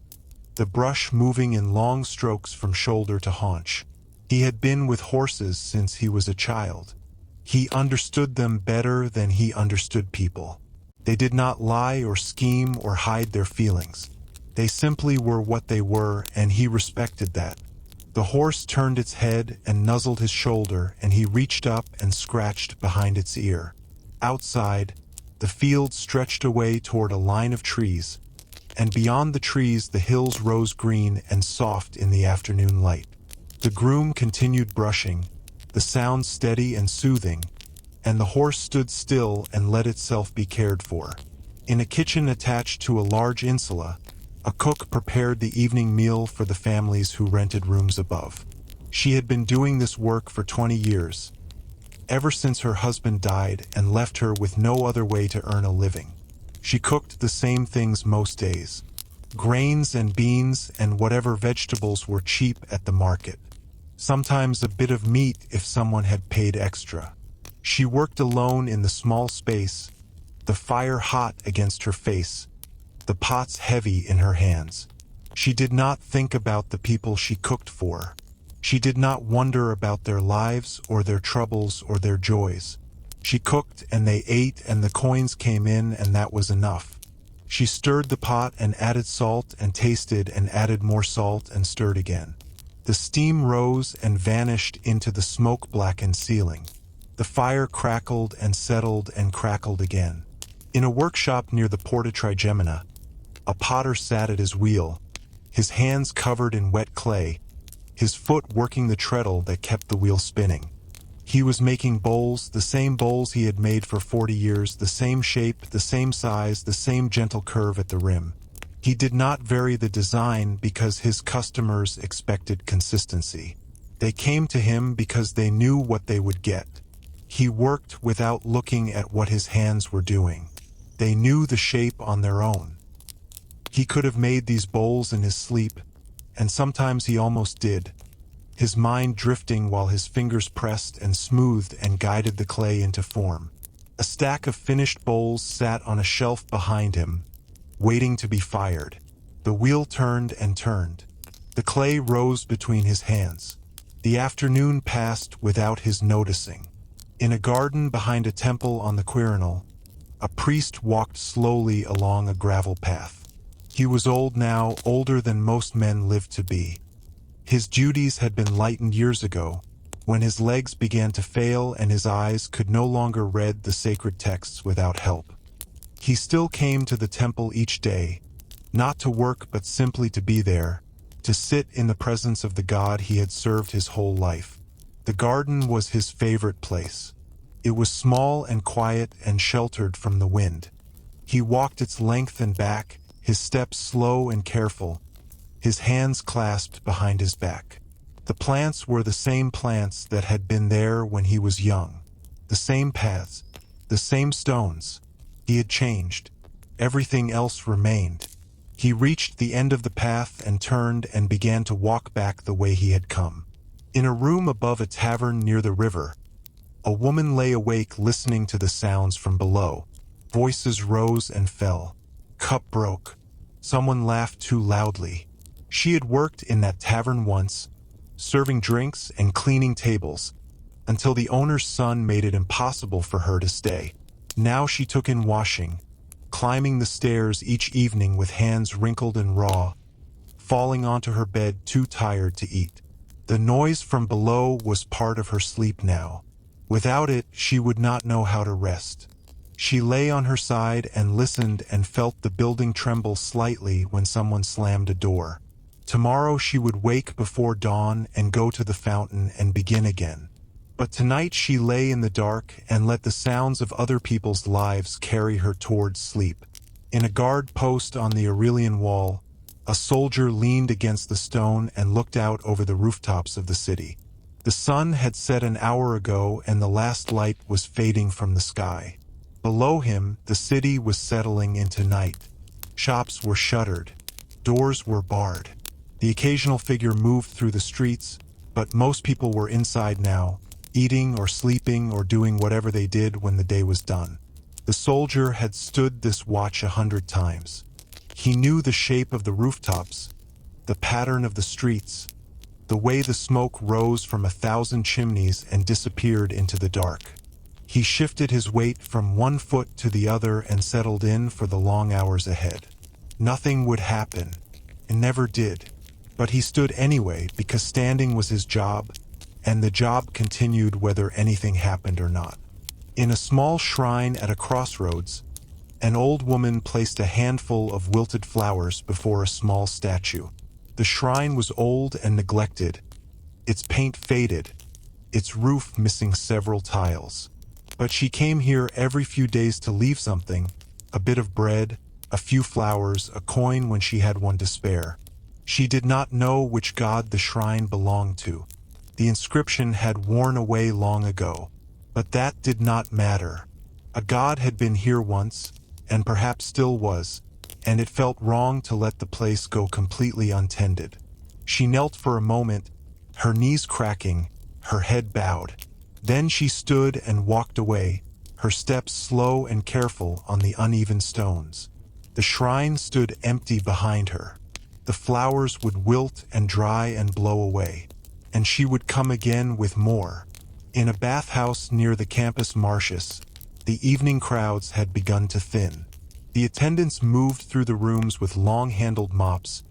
the brush moving in long strokes from shoulder to haunch. He had been with horses since he was a child. He understood them better than he understood people. They did not lie or scheme or hide their feelings. They simply were what they were, and he respected that. The horse turned its head and nuzzled his shoulder, and he reached up and scratched behind its ear. Outside, the field stretched away toward a line of trees, and beyond the trees the hills rose green and soft in the afternoon light. The groom continued brushing, the sound steady and soothing, and the horse stood still and let itself be cared for. In a kitchen attached to a large insula, a cook prepared the evening meal for the families who rented rooms above. She had been doing this work for 20 years, ever since her husband died and left her with no other way to earn a living. She cooked the same things most days: grains and beans and whatever vegetables were cheap at the market. Sometimes a bit of meat if someone had paid extra. She worked alone in the small space, the fire hot against her face, the pots heavy in her hands. She did not think about the people she cooked for. She did not wonder about their lives or their troubles or their joys. She cooked and they ate and the coins came in, and that was enough. She stirred the pot and added salt and tasted and added more salt and stirred again. The steam rose and vanished into the smoke-blackened ceiling. The fire crackled and settled and crackled again. In a workshop near the Porta Trigemina, a potter sat at his wheel, his hands covered in wet clay, his foot working the treadle that kept the wheel spinning. He was making bowls, the same bowls he had made for 40 years, the same shape, the same size, the same gentle curve at the rim. He did not vary the design because his customers expected consistency. They came to him because they knew what they would get. He worked without looking at what his hands were doing. They knew the shape on their own. He could have made these bowls in his sleep, and sometimes he almost did, his mind drifting while his fingers pressed and smoothed and guided the clay into form. A stack of finished bowls sat on a shelf behind him, waiting to be fired. The wheel turned and turned. The clay rose between his hands. The afternoon passed without his noticing. In a garden behind a temple on the Quirinal, a priest walked slowly along a gravel path. He was old now, older than most men lived to be. His duties had been lightened years ago, when his legs began to fail and his eyes could no longer read the sacred texts without help. He still came to the temple each day, not to work but simply to be there, to sit in the presence of the God he had served his whole life. The garden was his favorite place. It was small and quiet and sheltered from the wind. He walked its length and back, his steps slow and careful, his hands clasped behind his back. The plants were the same plants that had been there when he was young. The same paths, the same stones. He had changed. Everything else remained. He reached the end of the path and turned and began to walk back the way he had come. In a room above a tavern near the river, a woman lay awake listening to the sounds from below. Voices rose and fell. Cup broke. Someone laughed too loudly. She had worked in that tavern once, serving drinks and cleaning tables, until the owner's son made it impossible for her to stay. Now she took in washing, climbing the stairs each evening with hands wrinkled and raw, falling onto her bed too tired to eat. The noise from below was part of her sleep now. Without it, she would not know how to rest. She lay on her side and listened and felt the building tremble slightly when someone slammed a door. Tomorrow she would wake before dawn and go to the fountain and begin again. But tonight she lay in the dark and let the sounds of other people's lives carry her towards sleep. In a guard post on the Aurelian wall, a soldier leaned against the stone and looked out over the rooftops of the city. The sun had set an hour ago and the last light was fading from the sky. Below him, the city was settling into night. Shops were shuttered. Doors were barred. The occasional figure moved through the streets, but most people were inside now, eating or sleeping or doing whatever they did when the day was done. The soldier had stood this watch 100 times. He knew the shape of the rooftops, the pattern of the streets, the way the smoke rose from 1,000 chimneys and disappeared into the dark. He shifted his weight from one foot to the other and settled in for the long hours ahead. Nothing would happen. It never did. But he stood anyway because standing was his job, and the job continued whether anything happened or not. In a small shrine at a crossroads, an old woman placed a handful of wilted flowers before a small statue. The shrine was old and neglected, its paint faded, its roof missing several tiles. But she came here every few days to leave something, a bit of bread, a few flowers, a coin when she had one to spare. She did not know which god the shrine belonged to. The inscription had worn away long ago. But that did not matter. A god had been here once, and perhaps still was, and it felt wrong to let the place go completely untended. She knelt for a moment, her knees cracking, her head bowed. Then she stood and walked away, her steps slow and careful on the uneven stones. The shrine stood empty behind her. The flowers would wilt and dry and blow away, and she would come again with more. In a bathhouse near the campus Martius, the evening crowds had begun to thin. The attendants moved through the rooms with long-handled mops,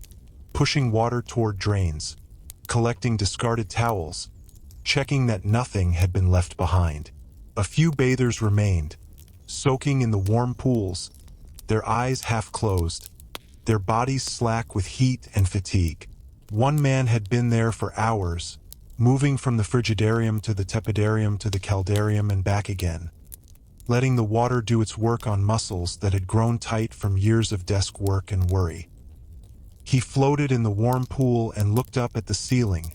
pushing water toward drains, collecting discarded towels, checking that nothing had been left behind. A few bathers remained, soaking in the warm pools, their eyes half closed, their bodies slack with heat and fatigue. One man had been there for hours, moving from the frigidarium to the tepidarium to the caldarium and back again, letting the water do its work on muscles that had grown tight from years of desk work and worry. He floated in the warm pool and looked up at the ceiling,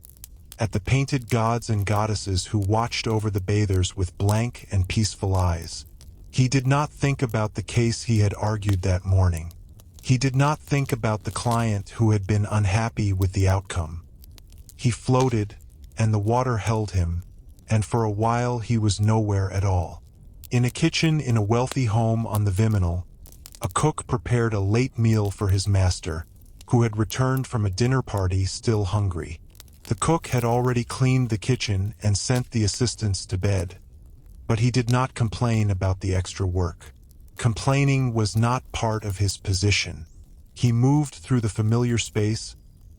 at the painted gods and goddesses who watched over the bathers with blank and peaceful eyes. He did not think about the case he had argued that morning. He did not think about the client who had been unhappy with the outcome. He floated, and the water held him, and for a while he was nowhere at all. In a kitchen in a wealthy home on the Viminal, a cook prepared a late meal for his master, who had returned from a dinner party still hungry. The cook had already cleaned the kitchen and sent the assistants to bed, but he did not complain about the extra work. Complaining was not part of his position. He moved through the familiar space,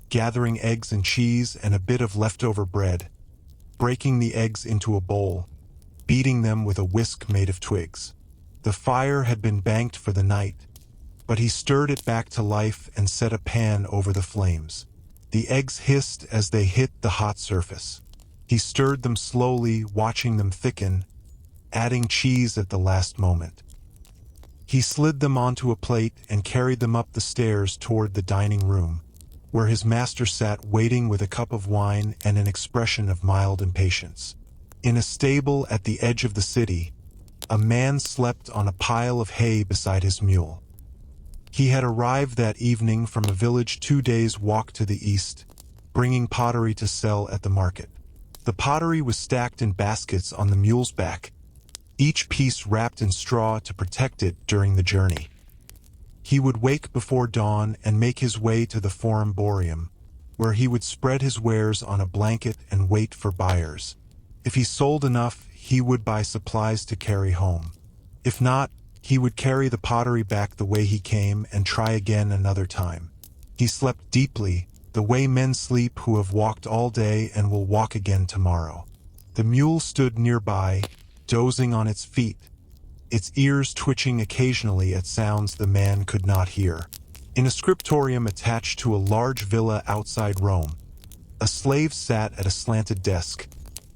gathering eggs and cheese and a bit of leftover bread, breaking the eggs into a bowl, beating them with a whisk made of twigs. The fire had been banked for the night, but he stirred it back to life and set a pan over the flames. The eggs hissed as they hit the hot surface. He stirred them slowly, watching them thicken, adding cheese at the last moment. He slid them onto a plate and carried them up the stairs toward the dining room, where his master sat waiting with a cup of wine and an expression of mild impatience. In a stable at the edge of the city, a man slept on a pile of hay beside his mule. He had arrived that evening from a village 2 days' walk to the east, bringing pottery to sell at the market. The pottery was stacked in baskets on the mule's back, each piece wrapped in straw to protect it during the journey. He would wake before dawn and make his way to the Forum Boreum, where he would spread his wares on a blanket and wait for buyers. If he sold enough, he would buy supplies to carry home. If not, he would carry the pottery back the way he came and try again another time. He slept deeply, the way men sleep who have walked all day and will walk again tomorrow. The mule stood nearby, dozing on its feet, its ears twitching occasionally at sounds the man could not hear. In a scriptorium attached to a large villa outside Rome, a slave sat at a slanted desk,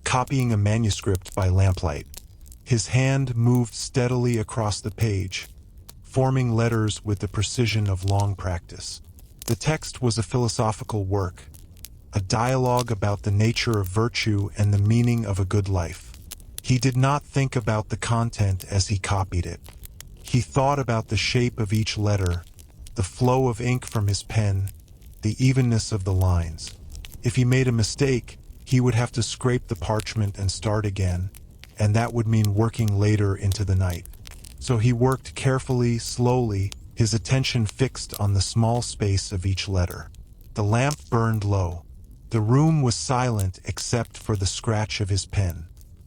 copying a manuscript by lamplight. His hand moved steadily across the page, forming letters with the precision of long practice. The text was a philosophical work, a dialogue about the nature of virtue and the meaning of a good life. He did not think about the content as he copied it. He thought about the shape of each letter, the flow of ink from his pen, the evenness of the lines. If he made a mistake, he would have to scrape the parchment and start again, and that would mean working later into the night. So he worked carefully, slowly, his attention fixed on the small space of each letter. The lamp burned low. The room was silent except for the scratch of his pen.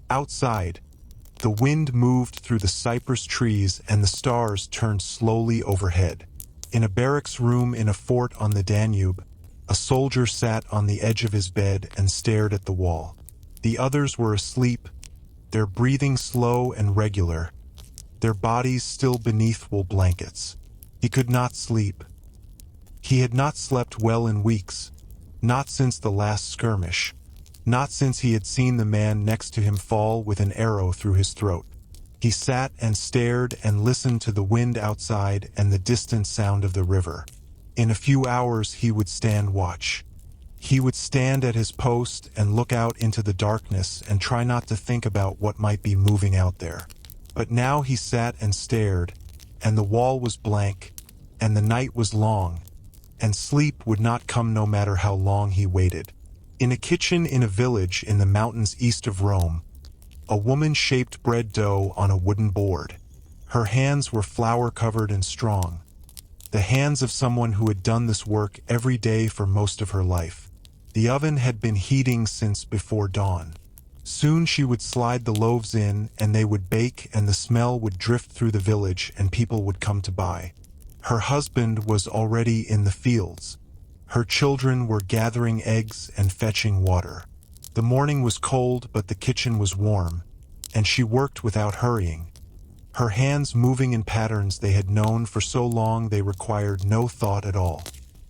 Outside, the wind moved through the cypress trees and the stars turned slowly overhead. In a barracks room in a fort on the Danube, a soldier sat on the edge of his bed and stared at the wall. The others were asleep, their breathing slow and regular, their bodies still beneath wool blankets. He could not sleep. He had not slept well in weeks, not since the last skirmish, not since he had seen the man next to him fall with an arrow through his throat. He sat and stared and listened to the wind outside and the distant sound of the river. In a few hours he would stand watch. He would stand at his post and look out into the darkness and try not to think about what might be moving out there. But now he sat and stared, and the wall was blank, and the night was long, and sleep would not come no matter how long he waited. In a kitchen in a village in the mountains east of Rome, a woman shaped bread dough on a wooden board. Her hands were flour-covered and strong, the hands of someone who had done this work every day for most of her life. The oven had been heating since before dawn. Soon she would slide the loaves in, and they would bake, and the smell would drift through the village, and people would come to buy. Her husband was already in the fields. Her children were gathering eggs and fetching water. The morning was cold, but the kitchen was warm, and she worked without hurrying, her hands moving in patterns they had known for so long they required no thought at all.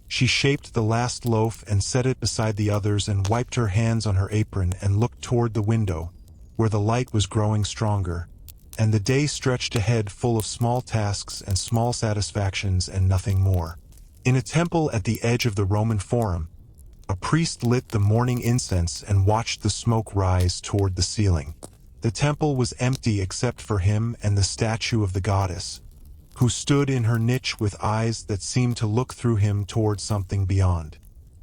She shaped the last loaf and set it beside the others and wiped her hands on her apron and looked toward the window, where the light was growing stronger, and the day stretched ahead full of small tasks and small satisfactions and nothing more. In a temple at the edge of the Roman Forum, a priest lit the morning incense and watched the smoke rise toward the ceiling. The temple was empty except for him and the statue of the goddess, who stood in her niche with eyes that seemed to look through him toward something beyond.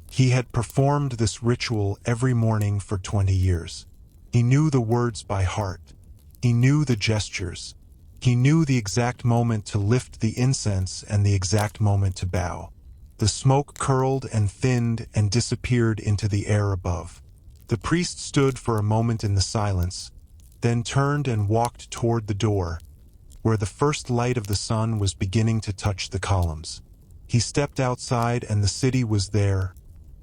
He had performed this ritual every morning for 20 years. He knew the words by heart. He knew the gestures. He knew the exact moment to lift the incense and the exact moment to bow. The smoke curled and thinned and disappeared into the air above. The priest stood for a moment in the silence, then turned and walked toward the door, where the first light of the sun was beginning to touch the columns. He stepped outside and the city was there,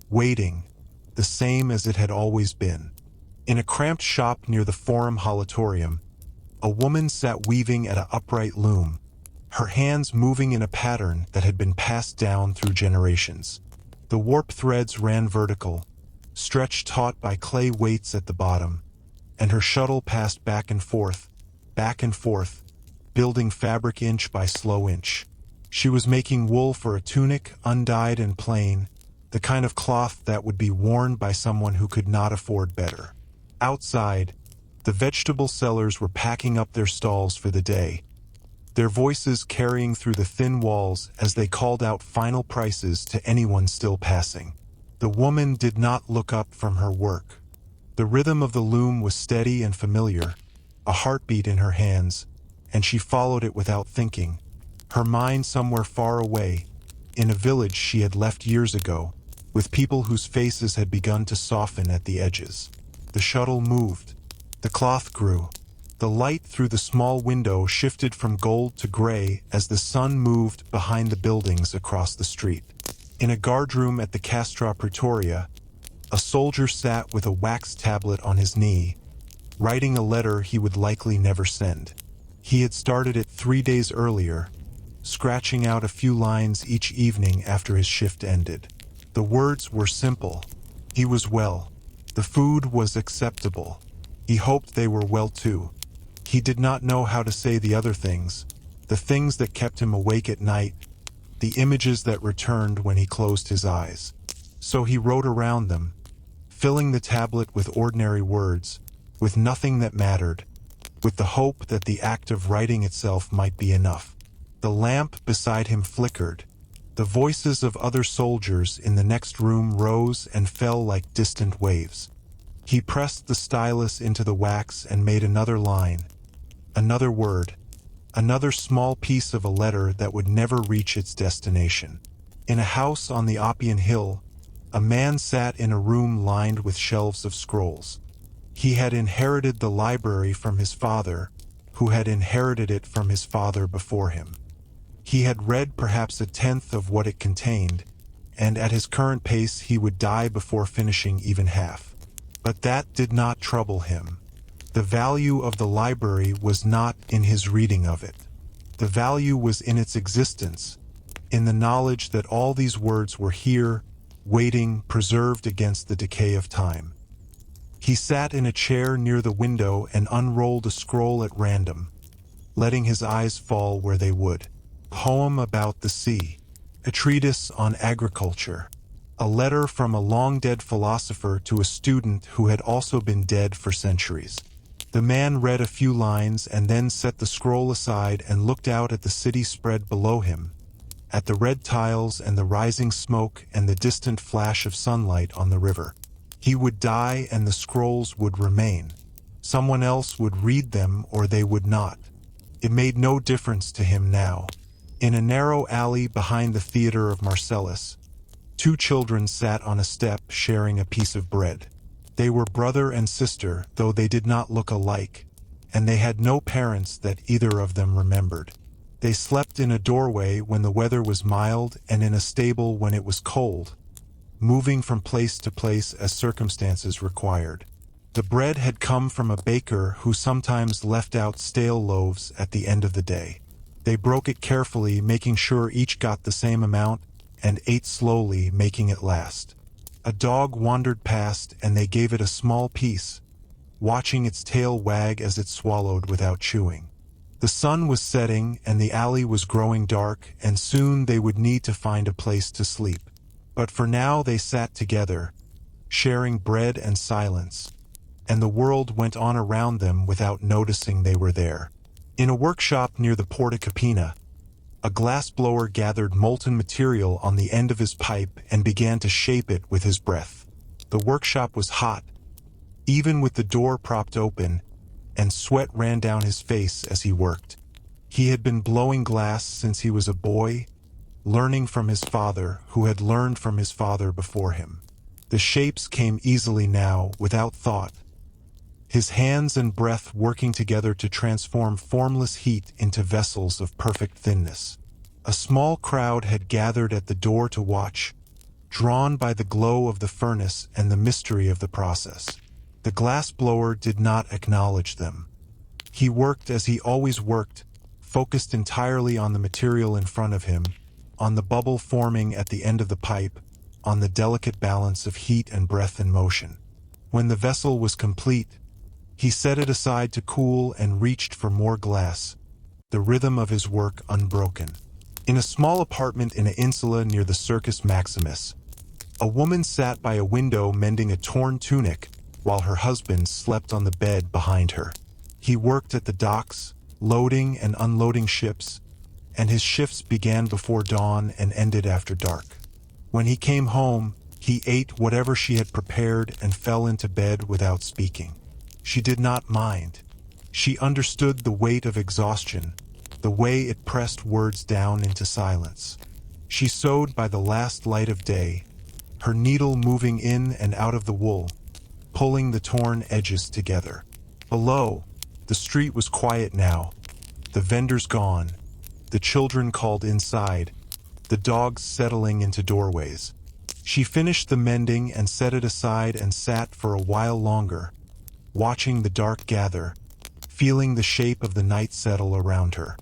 waiting, the same as it had always been. In a cramped shop near the Forum Holatorium, a woman sat weaving at an upright loom, her hands moving in a pattern that had been passed down through generations. The warp threads ran vertical, stretched taut by clay weights at the bottom, and her shuttle passed back and forth, building fabric inch by slow inch. She was making wool for a tunic, undyed and plain, the kind of cloth that would be worn by someone who could not afford better. Outside, the vegetable sellers were packing up their stalls for the day, their voices carrying through the thin walls as they called out final prices to anyone still passing. The woman did not look up from her work. The rhythm of the loom was steady and familiar, a heartbeat in her hands, and she followed it without thinking, her mind somewhere far away, in a village she had left years ago, with people whose faces had begun to soften at the edges. The shuttle moved. The cloth grew. The light through the small window shifted from gold to gray as the sun moved behind the buildings across the street. In a guardroom at the Castra Praetoria, a soldier sat with a wax tablet on his knee, writing a letter he would likely never send. He had started it 3 days earlier, scratching out a few lines each evening after his shift ended. The words were simple. He was well. The food was acceptable. He hoped they were well too. He did not know how to say the other things, the things that kept him awake at night, the images that returned when he closed his eyes. So he wrote around them, filling the tablet with ordinary words, with nothing that mattered, with the hope that the act of writing itself might be enough. The lamp beside him flickered. The voices of other soldiers in the next room rose and fell like distant waves. He pressed the stylus into the wax and made another line, another word, another small piece of a letter that would never reach its destination. In a house on the Oppian Hill, a man sat in a room lined with shelves of scrolls. He had inherited the library from his father, who had inherited it from his father before him. He had read perhaps a tenth of what it contained, and at his current pace he would die before finishing even half. But that did not trouble him. The value of the library was not in his reading of it. The value was in its existence, in the knowledge that all these words were here, waiting, preserved against the decay of time. He sat in a chair near the window and unrolled a scroll at random, letting his eyes fall where they would. Poem about the sea, a treatise on agriculture, a letter from a long-dead philosopher to a student who had also been dead for centuries. The man read a few lines and then set the scroll aside and looked out at the city spread below him, at the red tiles and the rising smoke and the distant flash of sunlight on the river. He would die and the scrolls would remain. Someone else would read them or they would not. It made no difference to him now. In a narrow alley behind the theater of Marcellus, 2 children sat on a step sharing a piece of bread. They were brother and sister, though they did not look alike, and they had no parents that either of them remembered. They slept in a doorway when the weather was mild and in a stable when it was cold, moving from place to place as circumstances required. The bread had come from a baker who sometimes left out stale loaves at the end of the day. They broke it carefully, making sure each got the same amount, and ate slowly, making it last. A dog wandered past and they gave it a small piece, watching its tail wag as it swallowed without chewing. The sun was setting and the alley was growing dark, and soon they would need to find a place to sleep. But for now they sat together, sharing bread and silence, and the world went on around them without noticing they were there. In a workshop near the Porta Capena, a glassblower gathered molten material on the end of his pipe and began to shape it with his breath. The workshop was hot, even with the door propped open, and sweat ran down his face as he worked. He had been blowing glass since he was a boy, learning from his father, who had learned from his father before him. The shapes came easily now, without thought, his hands and breath working together to transform formless heat into vessels of perfect thinness. A small crowd had gathered at the door to watch, drawn by the glow of the furnace and the mystery of the process. The glassblower did not acknowledge them. He worked as he always worked, focused entirely on the material in front of him, on the bubble forming at the end of the pipe, on the delicate balance of heat and breath and motion. When the vessel was complete, he set it aside to cool and reached for more glass, the rhythm of his work unbroken. In a small apartment in an insula near the Circus Maximus, a woman sat by a window mending a torn tunic while her husband slept on the bed behind her. He worked at the docks, loading and unloading ships, and his shifts began before dawn and ended after dark. When he came home, he ate whatever she had prepared and fell into bed without speaking. She did not mind. She understood the weight of exhaustion, the way it pressed words down into silence. She sewed by the last light of day, her needle moving in and out of the wool, pulling the torn edges together. Below, the street was quiet now, the vendors gone, the children called inside, the dogs settling into doorways. She finished the mending and set it aside and sat for a while longer, watching the dark gather, feeling the shape of the night settle around her.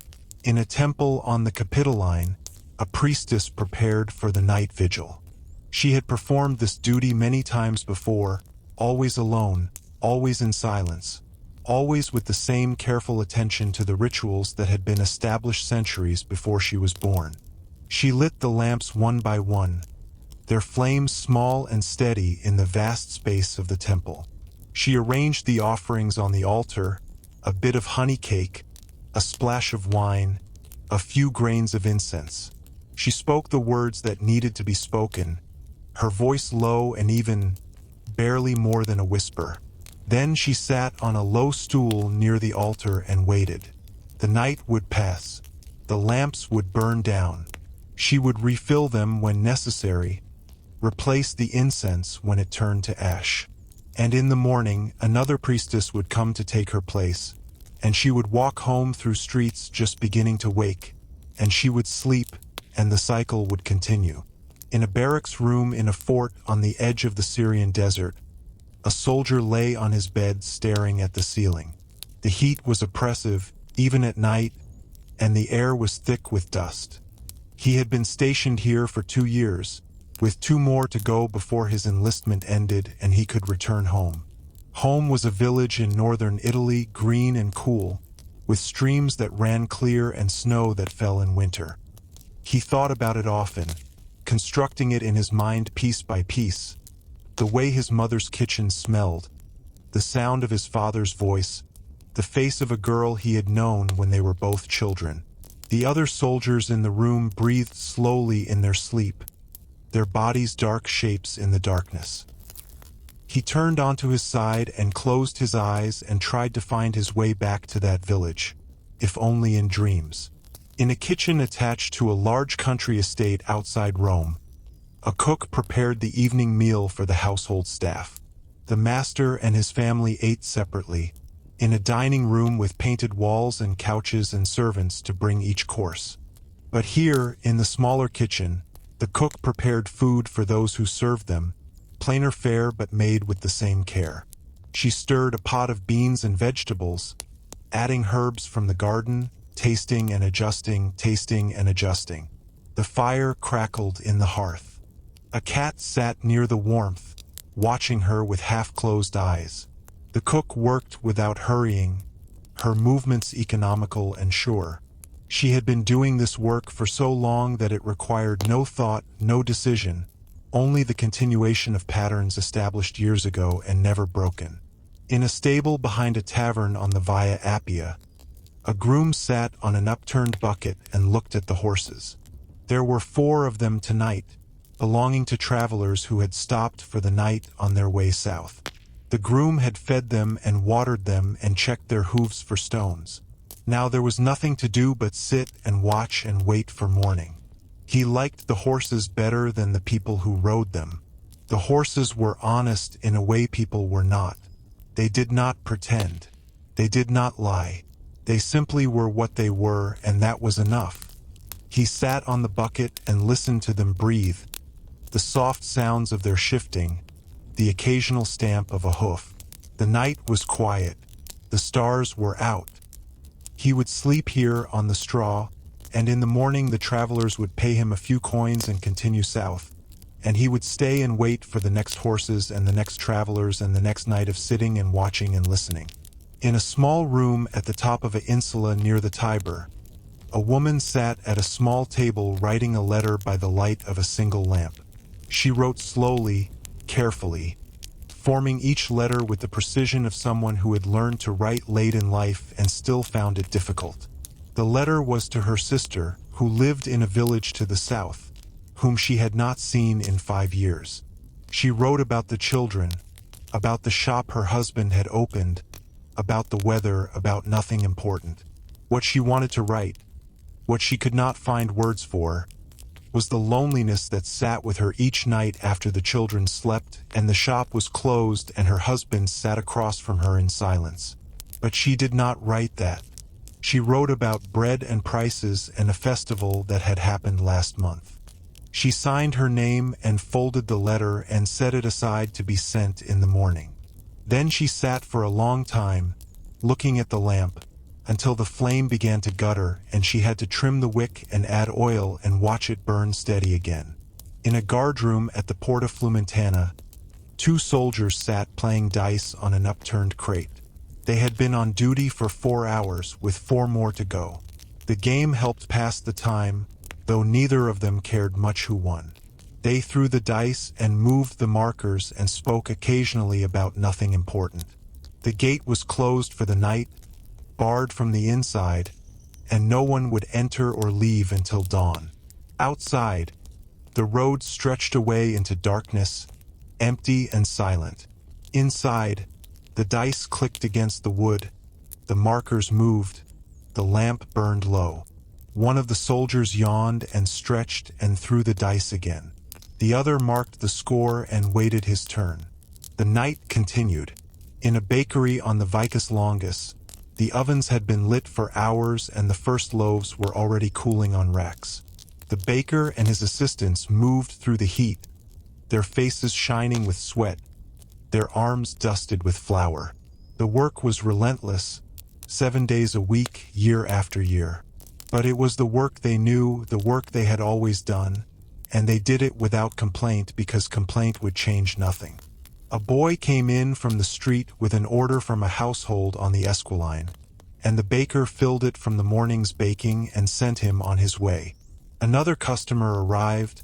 In a temple on the Capitoline, a priestess prepared for the night vigil. She had performed this duty many times before, always alone, always in silence, always with the same careful attention to the rituals that had been established centuries before she was born. She lit the lamps one by one, their flames small and steady in the vast space of the temple. She arranged the offerings on the altar, a bit of honey cake, a splash of wine, a few grains of incense. She spoke the words that needed to be spoken, her voice low and even, barely more than a whisper. Then she sat on a low stool near the altar and waited. The night would pass. The lamps would burn down. She would refill them when necessary, replace the incense when it turned to ash. And in the morning, another priestess would come to take her place, and she would walk home through streets just beginning to wake, and she would sleep, and the cycle would continue. In a barracks room in a fort on the edge of the Syrian desert, a soldier lay on his bed staring at the ceiling. The heat was oppressive, even at night, and the air was thick with dust. He had been stationed here for 2 years, with 2 more to go before his enlistment ended and he could return home. Home was a village in northern Italy, green and cool, with streams that ran clear and snow that fell in winter. He thought about it often, constructing it in his mind piece by piece. The way his mother's kitchen smelled, the sound of his father's voice, the face of a girl he had known when they were both children. The other soldiers in the room breathed slowly in their sleep, their bodies dark shapes in the darkness. He turned onto his side and closed his eyes and tried to find his way back to that village, if only in dreams. In a kitchen attached to a large country estate outside Rome, a cook prepared the evening meal for the household staff. The master and his family ate separately, in a dining room with painted walls and couches and servants to bring each course. But here, in the smaller kitchen, the cook prepared food for those who served them, plainer fare but made with the same care. She stirred a pot of beans and vegetables, adding herbs from the garden, tasting and adjusting, tasting and adjusting. The fire crackled in the hearth. A cat sat near the warmth, watching her with half-closed eyes. The cook worked without hurrying, her movements economical and sure. She had been doing this work for so long that it required no thought, no decision, only the continuation of patterns established years ago and never broken. In a stable behind a tavern on the Via Appia, a groom sat on an upturned bucket and looked at the horses. There were 4 of them tonight, belonging to travelers who had stopped for the night on their way south. The groom had fed them and watered them and checked their hooves for stones. Now there was nothing to do but sit and watch and wait for morning. He liked the horses better than the people who rode them. The horses were honest in a way people were not. They did not pretend. They did not lie. They simply were what they were, and that was enough. He sat on the bucket and listened to them breathe, the soft sounds of their shifting, the occasional stamp of a hoof. The night was quiet. The stars were out. He would sleep here on the straw, and in the morning the travelers would pay him a few coins and continue south, and he would stay and wait for the next horses and the next travelers and the next night of sitting and watching and listening. In a small room at the top of an insula near the Tiber, a woman sat at a small table writing a letter by the light of a single lamp. She wrote slowly, carefully, forming each letter with the precision of someone who had learned to write late in life and still found it difficult. The letter was to her sister, who lived in a village to the south, whom she had not seen in 5 years. She wrote about the children, about the shop her husband had opened, about the weather, about nothing important. What she wanted to write, what she could not find words for, was the loneliness that sat with her each night after the children slept and the shop was closed and her husband sat across from her in silence. But she did not write that. She wrote about bread and prices and a festival that had happened last month. She signed her name and folded the letter and set it aside to be sent in the morning. Then she sat for a long time, looking at the lamp, until the flame began to gutter and she had to trim the wick and add oil and watch it burn steady again. In a guardroom at the Porta Flumentana, 2 soldiers sat playing dice on an upturned crate. They had been on duty for 4 hours, with 4 more to go. The game helped pass the time, though neither of them cared much who won. They threw the dice and moved the markers and spoke occasionally about nothing important. The gate was closed for the night, barred from the inside, and no one would enter or leave until dawn. Outside, the road stretched away into darkness, empty and silent. Inside, the dice clicked against the wood, the markers moved, the lamp burned low. One of the soldiers yawned and stretched and threw the dice again. The other marked the score and waited his turn. The night continued. In a bakery on the Vicus Longus, the ovens had been lit for hours and the first loaves were already cooling on racks. The baker and his assistants moved through the heat, their faces shining with sweat, their arms dusted with flour. The work was relentless, 7 days a week, year after year. But it was the work they knew, the work they had always done, and they did it without complaint because complaint would change nothing. A boy came in from the street with an order from a household on the Esquiline, and the baker filled it from the morning's baking and sent him on his way. Another customer arrived,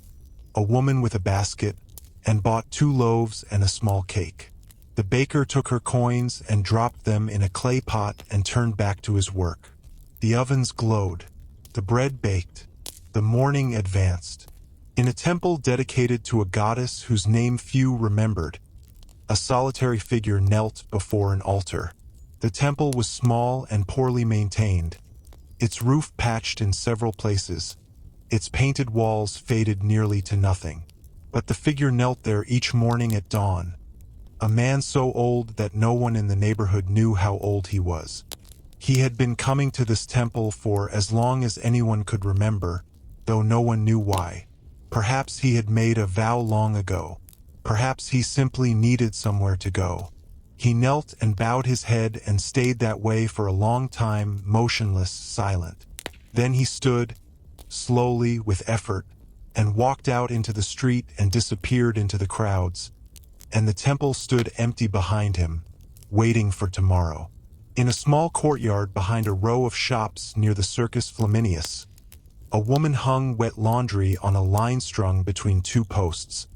a woman with a basket, and bought 2 loaves and a small cake. The baker took her coins and dropped them in a clay pot and turned back to his work. The ovens glowed. The bread baked. The morning advanced. In a temple dedicated to a goddess whose name few remembered, a solitary figure knelt before an altar. The temple was small and poorly maintained, its roof patched in several places, its painted walls faded nearly to nothing. But the figure knelt there each morning at dawn, a man so old that no one in the neighborhood knew how old he was. He had been coming to this temple for as long as anyone could remember, though no one knew why. Perhaps he had made a vow long ago. Perhaps he simply needed somewhere to go. He knelt and bowed his head and stayed that way for a long time, motionless, silent. Then he stood, slowly, with effort, and walked out into the street and disappeared into the crowds. And the temple stood empty behind him, waiting for tomorrow. In a small courtyard behind a row of shops near the Circus Flaminius, a woman hung wet laundry on a line strung between 2 posts.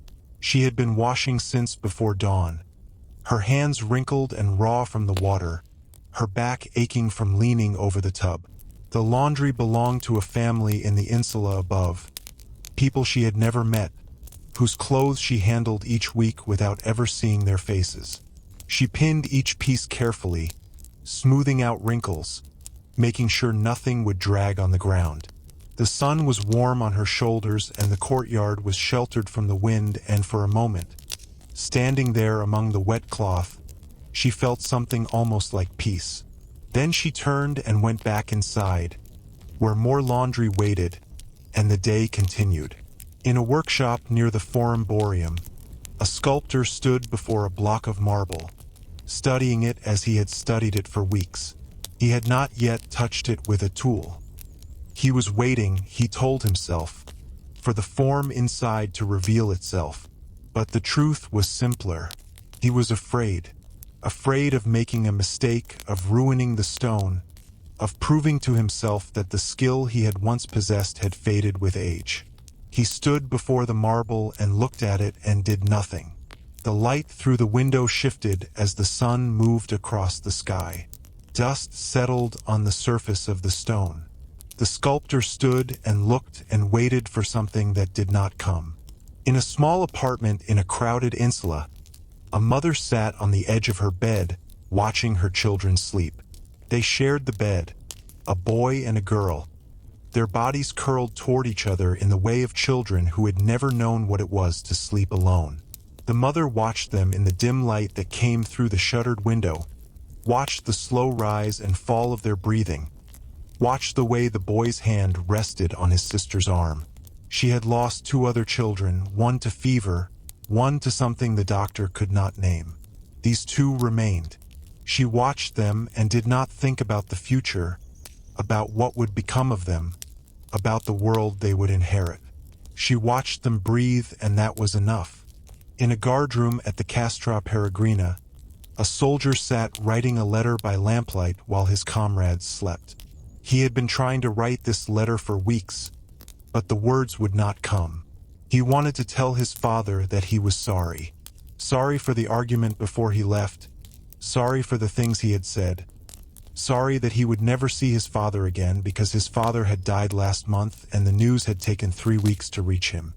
She had been washing since before dawn, her hands wrinkled and raw from the water, her back aching from leaning over the tub. The laundry belonged to a family in the insula above, people she had never met, whose clothes she handled each week without ever seeing their faces. She pinned each piece carefully, smoothing out wrinkles, making sure nothing would drag on the ground. The sun was warm on her shoulders and the courtyard was sheltered from the wind, and for a moment, standing there among the wet cloth, she felt something almost like peace. Then she turned and went back inside, where more laundry waited, and the day continued. In a workshop near the Forum Boreum, a sculptor stood before a block of marble, studying it as he had studied it for weeks. He had not yet touched it with a tool. He was waiting, he told himself, for the form inside to reveal itself. But the truth was simpler. He was afraid of making a mistake, of ruining the stone, of proving to himself that the skill he had once possessed had faded with age. He stood before the marble and looked at it and did nothing. The light through the window shifted as the sun moved across the sky. Dust settled on the surface of the stone. The sculptor stood and looked and waited for something that did not come. In a small apartment in a crowded insula, a mother sat on the edge of her bed, watching her children sleep. They shared the bed, a boy and a girl. Their bodies curled toward each other in the way of children who had never known what it was to sleep alone. The mother watched them in the dim light that came through the shuttered window, watched the slow rise and fall of their breathing, watched the way the boy's hand rested on his sister's arm. She had lost 2 other children, one to fever, one to something the doctor could not name. These 2 remained. She watched them and did not think about the future, about what would become of them, about the world they would inherit. She watched them breathe, and that was enough. In a guardroom at the Castra Peregrina, a soldier sat writing a letter by lamplight while his comrades slept. He had been trying to write this letter for weeks, but the words would not come. He wanted to tell his father that he was sorry. Sorry for the argument before he left. Sorry for the things he had said. Sorry that he would never see his father again because his father had died last month and the news had taken 3 weeks to reach him.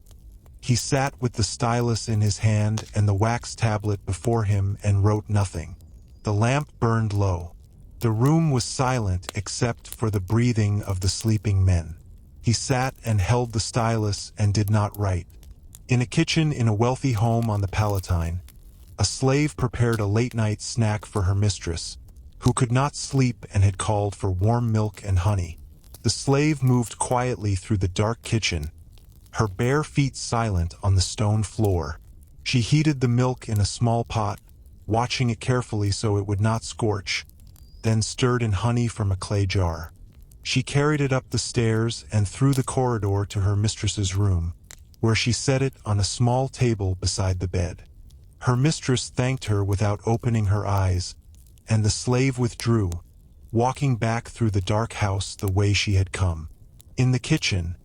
He sat with the stylus in his hand and the wax tablet before him and wrote nothing. The lamp burned low. The room was silent except for the breathing of the sleeping men. He sat and held the stylus and did not write. In a kitchen in a wealthy home on the Palatine, a slave prepared a late-night snack for her mistress, who could not sleep and had called for warm milk and honey. The slave moved quietly through the dark kitchen, her bare feet silent on the stone floor. She heated the milk in a small pot, watching it carefully so it would not scorch, then stirred in honey from a clay jar. She carried it up the stairs and through the corridor to her mistress's room, where she set it on a small table beside the bed. Her mistress thanked her without opening her eyes, and the slave withdrew, walking back through the dark house the way she had come. In the kitchen,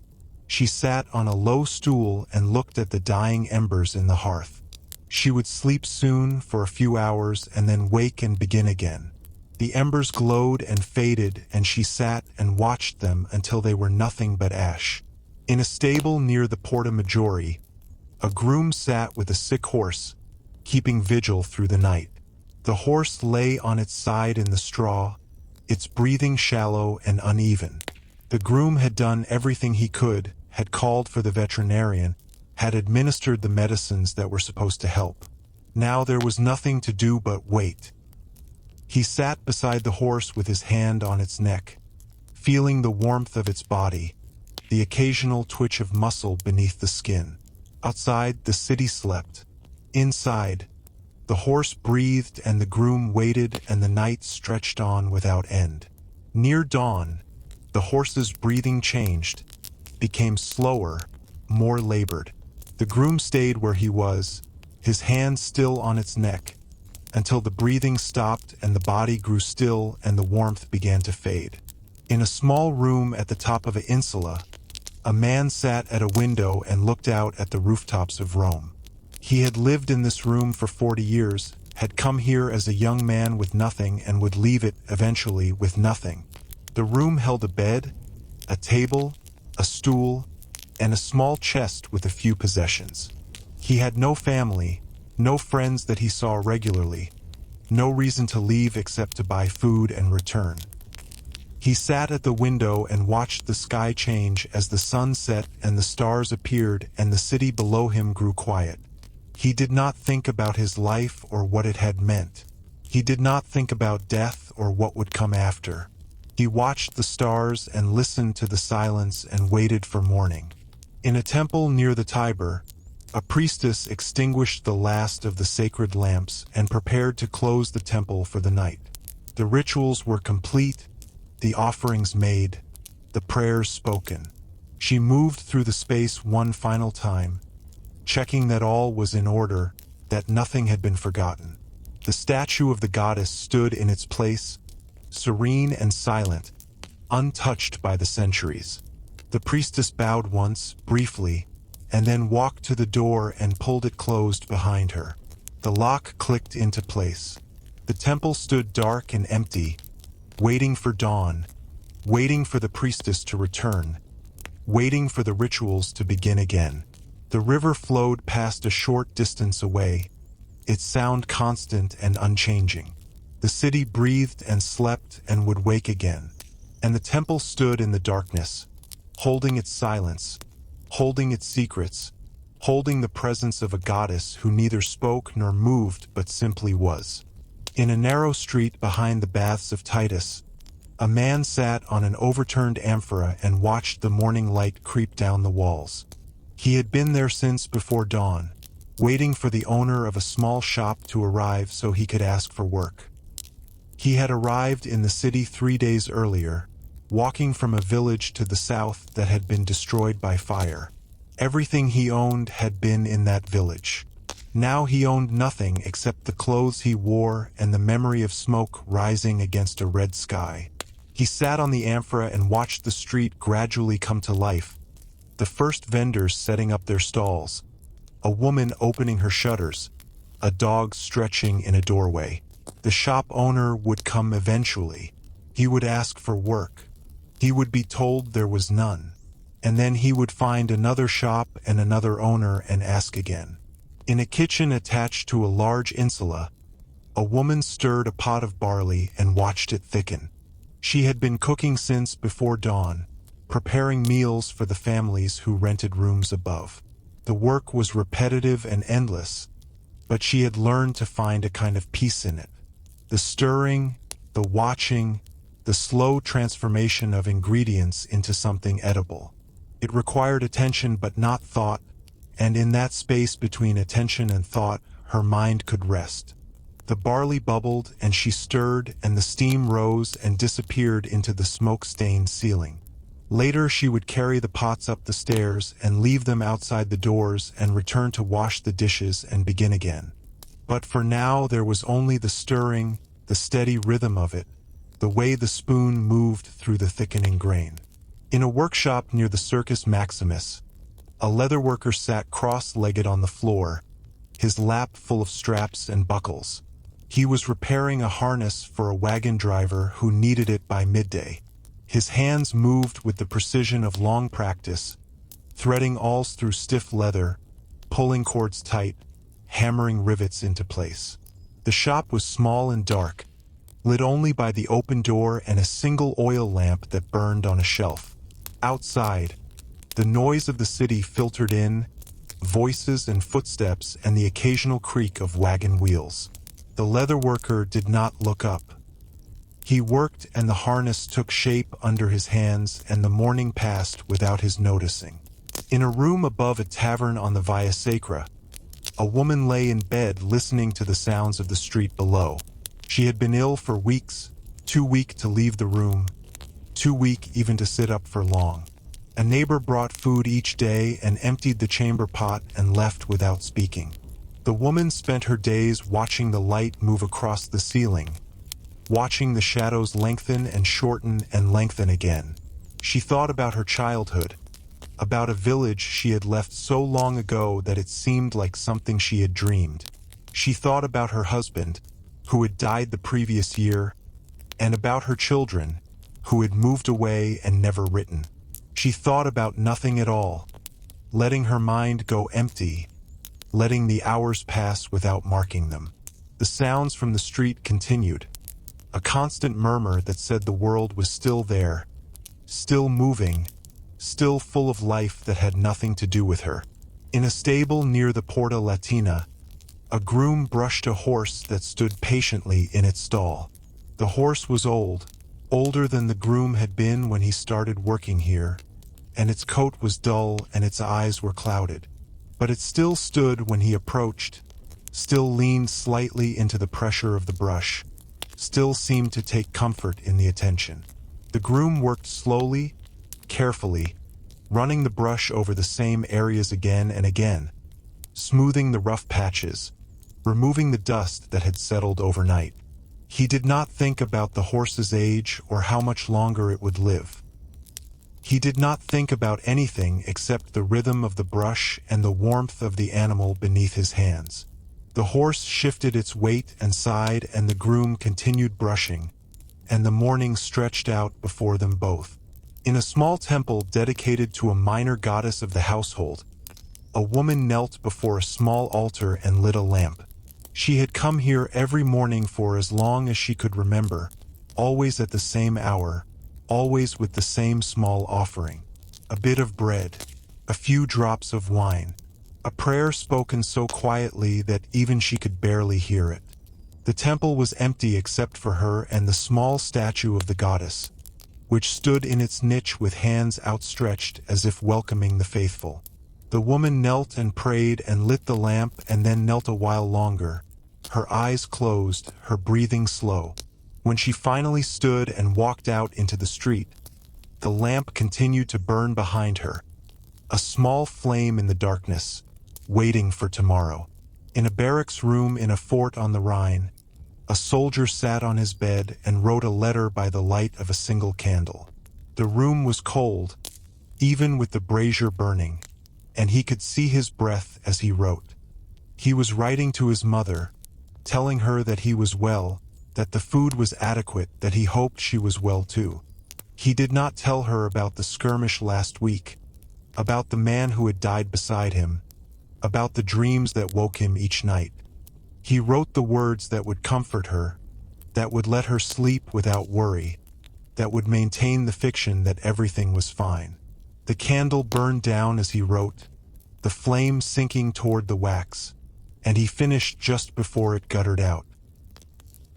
she sat on a low stool and looked at the dying embers in the hearth. She would sleep soon for a few hours and then wake and begin again. The embers glowed and faded, and she sat and watched them until they were nothing but ash. In a stable near the Porta Maggiore, a groom sat with a sick horse, keeping vigil through the night. The horse lay on its side in the straw, its breathing shallow and uneven. The groom had done everything he could, had called for the veterinarian, had administered the medicines that were supposed to help. Now there was nothing to do but wait. He sat beside the horse with his hand on its neck, feeling the warmth of its body, the occasional twitch of muscle beneath the skin. Outside, the city slept. Inside, the horse breathed and the groom waited, and the night stretched on without end. Near dawn, the horse's breathing changed, became slower, more labored. The groom stayed where he was, his hand still on its neck, until the breathing stopped and the body grew still and the warmth began to fade. In a small room at the top of an insula, a man sat at a window and looked out at the rooftops of Rome. He had lived in this room for 40 years, had come here as a young man with nothing and would leave it eventually with nothing. The room held a bed, a table, a stool, and a small chest with a few possessions. He had no family, no friends that he saw regularly, no reason to leave except to buy food and return. He sat at the window and watched the sky change as the sun set and the stars appeared and the city below him grew quiet. He did not think about his life or what it had meant. He did not think about death or what would come after. He watched the stars and listened to the silence and waited for morning. In a temple near the Tiber, a priestess extinguished the last of the sacred lamps and prepared to close the temple for the night. The rituals were complete, the offerings made, the prayers spoken. She moved through the space one final time, checking that all was in order, that nothing had been forgotten. The statue of the goddess stood in its place, serene and silent, untouched by the centuries. The priestess bowed once, briefly, and then walked to the door and pulled it closed behind her. The lock clicked into place. The temple stood dark and empty, waiting for dawn, waiting for the priestess to return, waiting for the rituals to begin again. The river flowed past a short distance away, its sound constant and unchanging. The city breathed and slept and would wake again. And the temple stood in the darkness, holding its silence, holding its secrets, holding the presence of a goddess who neither spoke nor moved but simply was. In a narrow street behind the baths of Titus, a man sat on an overturned amphora and watched the morning light creep down the walls. He had been there since before dawn, waiting for the owner of a small shop to arrive so he could ask for work. He had arrived in the city 3 days earlier, walking from a village to the south that had been destroyed by fire. Everything he owned had been in that village. Now he owned nothing except the clothes he wore and the memory of smoke rising against a red sky. He sat on the amphora and watched the street gradually come to life. The first vendors setting up their stalls, a woman opening her shutters, a dog stretching in a doorway. The shop owner would come eventually. He would ask for work. He would be told there was none. And then he would find another shop and another owner and ask again. In a kitchen attached to a large insula, a woman stirred a pot of barley and watched it thicken. She had been cooking since before dawn, preparing meals for the families who rented rooms above. The work was repetitive and endless, but she had learned to find a kind of peace in it. The stirring, the watching, the slow transformation of ingredients into something edible. It required attention but not thought, and in that space between attention and thought, her mind could rest. The barley bubbled and she stirred, and the steam rose and disappeared into the smoke-stained ceiling. Later she would carry the pots up the stairs and leave them outside the doors and return to wash the dishes and begin again. But for now there was only the stirring, the steady rhythm of it, the way the spoon moved through the thickening grain. In a workshop near the Circus Maximus, a leatherworker sat cross-legged on the floor, his lap full of straps and buckles. He was repairing a harness for a wagon driver who needed it by midday. His hands moved with the precision of long practice, threading awls through stiff leather, pulling cords tight, hammering rivets into place. The shop was small and dark, lit only by the open door and a single oil lamp that burned on a shelf. Outside, the noise of the city filtered in, voices and footsteps and the occasional creak of wagon wheels. The leatherworker did not look up. He worked and the harness took shape under his hands and the morning passed without his noticing. In a room above a tavern on the Via Sacra, a woman lay in bed listening to the sounds of the street below. She had been ill for weeks, too weak to leave the room, too weak even to sit up for long. A neighbor brought food each day and emptied the chamber pot and left without speaking. The woman spent her days watching the light move across the ceiling, watching the shadows lengthen and shorten and lengthen again. She thought about her childhood, about a village she had left so long ago that it seemed like something she had dreamed. She thought about her husband, who had died the previous year, and about her children, who had moved away and never written. She thought about nothing at all, letting her mind go empty, letting the hours pass without marking them. The sounds from the street continued, a constant murmur that said the world was still there, still moving, still full of life that had nothing to do with her. In a stable near the Porta Latina, a groom brushed a horse that stood patiently in its stall. The horse was old, older than the groom had been when he started working here, and its coat was dull and its eyes were clouded. But it still stood when he approached, still leaned slightly into the pressure of the brush, still seemed to take comfort in the attention. The groom worked slowly, carefully, running the brush over the same areas again and again, smoothing the rough patches, removing the dust that had settled overnight. He did not think about the horse's age or how much longer it would live. He did not think about anything except the rhythm of the brush and the warmth of the animal beneath his hands. The horse shifted its weight and sighed, and the groom continued brushing, and the morning stretched out before them both. In a small temple dedicated to a minor goddess of the household, a woman knelt before a small altar and lit a lamp. She had come here every morning for as long as she could remember, always at the same hour, always with the same small offering. A bit of bread, a few drops of wine, a prayer spoken so quietly that even she could barely hear it. The temple was empty except for her and the small statue of the goddess, which stood in its niche with hands outstretched as if welcoming the faithful. The woman knelt and prayed and lit the lamp and then knelt a while longer, her eyes closed, her breathing slow. When she finally stood and walked out into the street, the lamp continued to burn behind her, a small flame in the darkness, waiting for tomorrow. In a barracks room in a fort on the Rhine, a soldier sat on his bed and wrote a letter by the light of a single candle. The room was cold, even with the brazier burning, and he could see his breath as he wrote. He was writing to his mother, telling her that he was well, that the food was adequate, that he hoped she was well too. He did not tell her about the skirmish last week, about the man who had died beside him, about the dreams that woke him each night. He wrote the words that would comfort her, that would let her sleep without worry, that would maintain the fiction that everything was fine. The candle burned down as he wrote, the flame sinking toward the wax, and he finished just before it guttered out.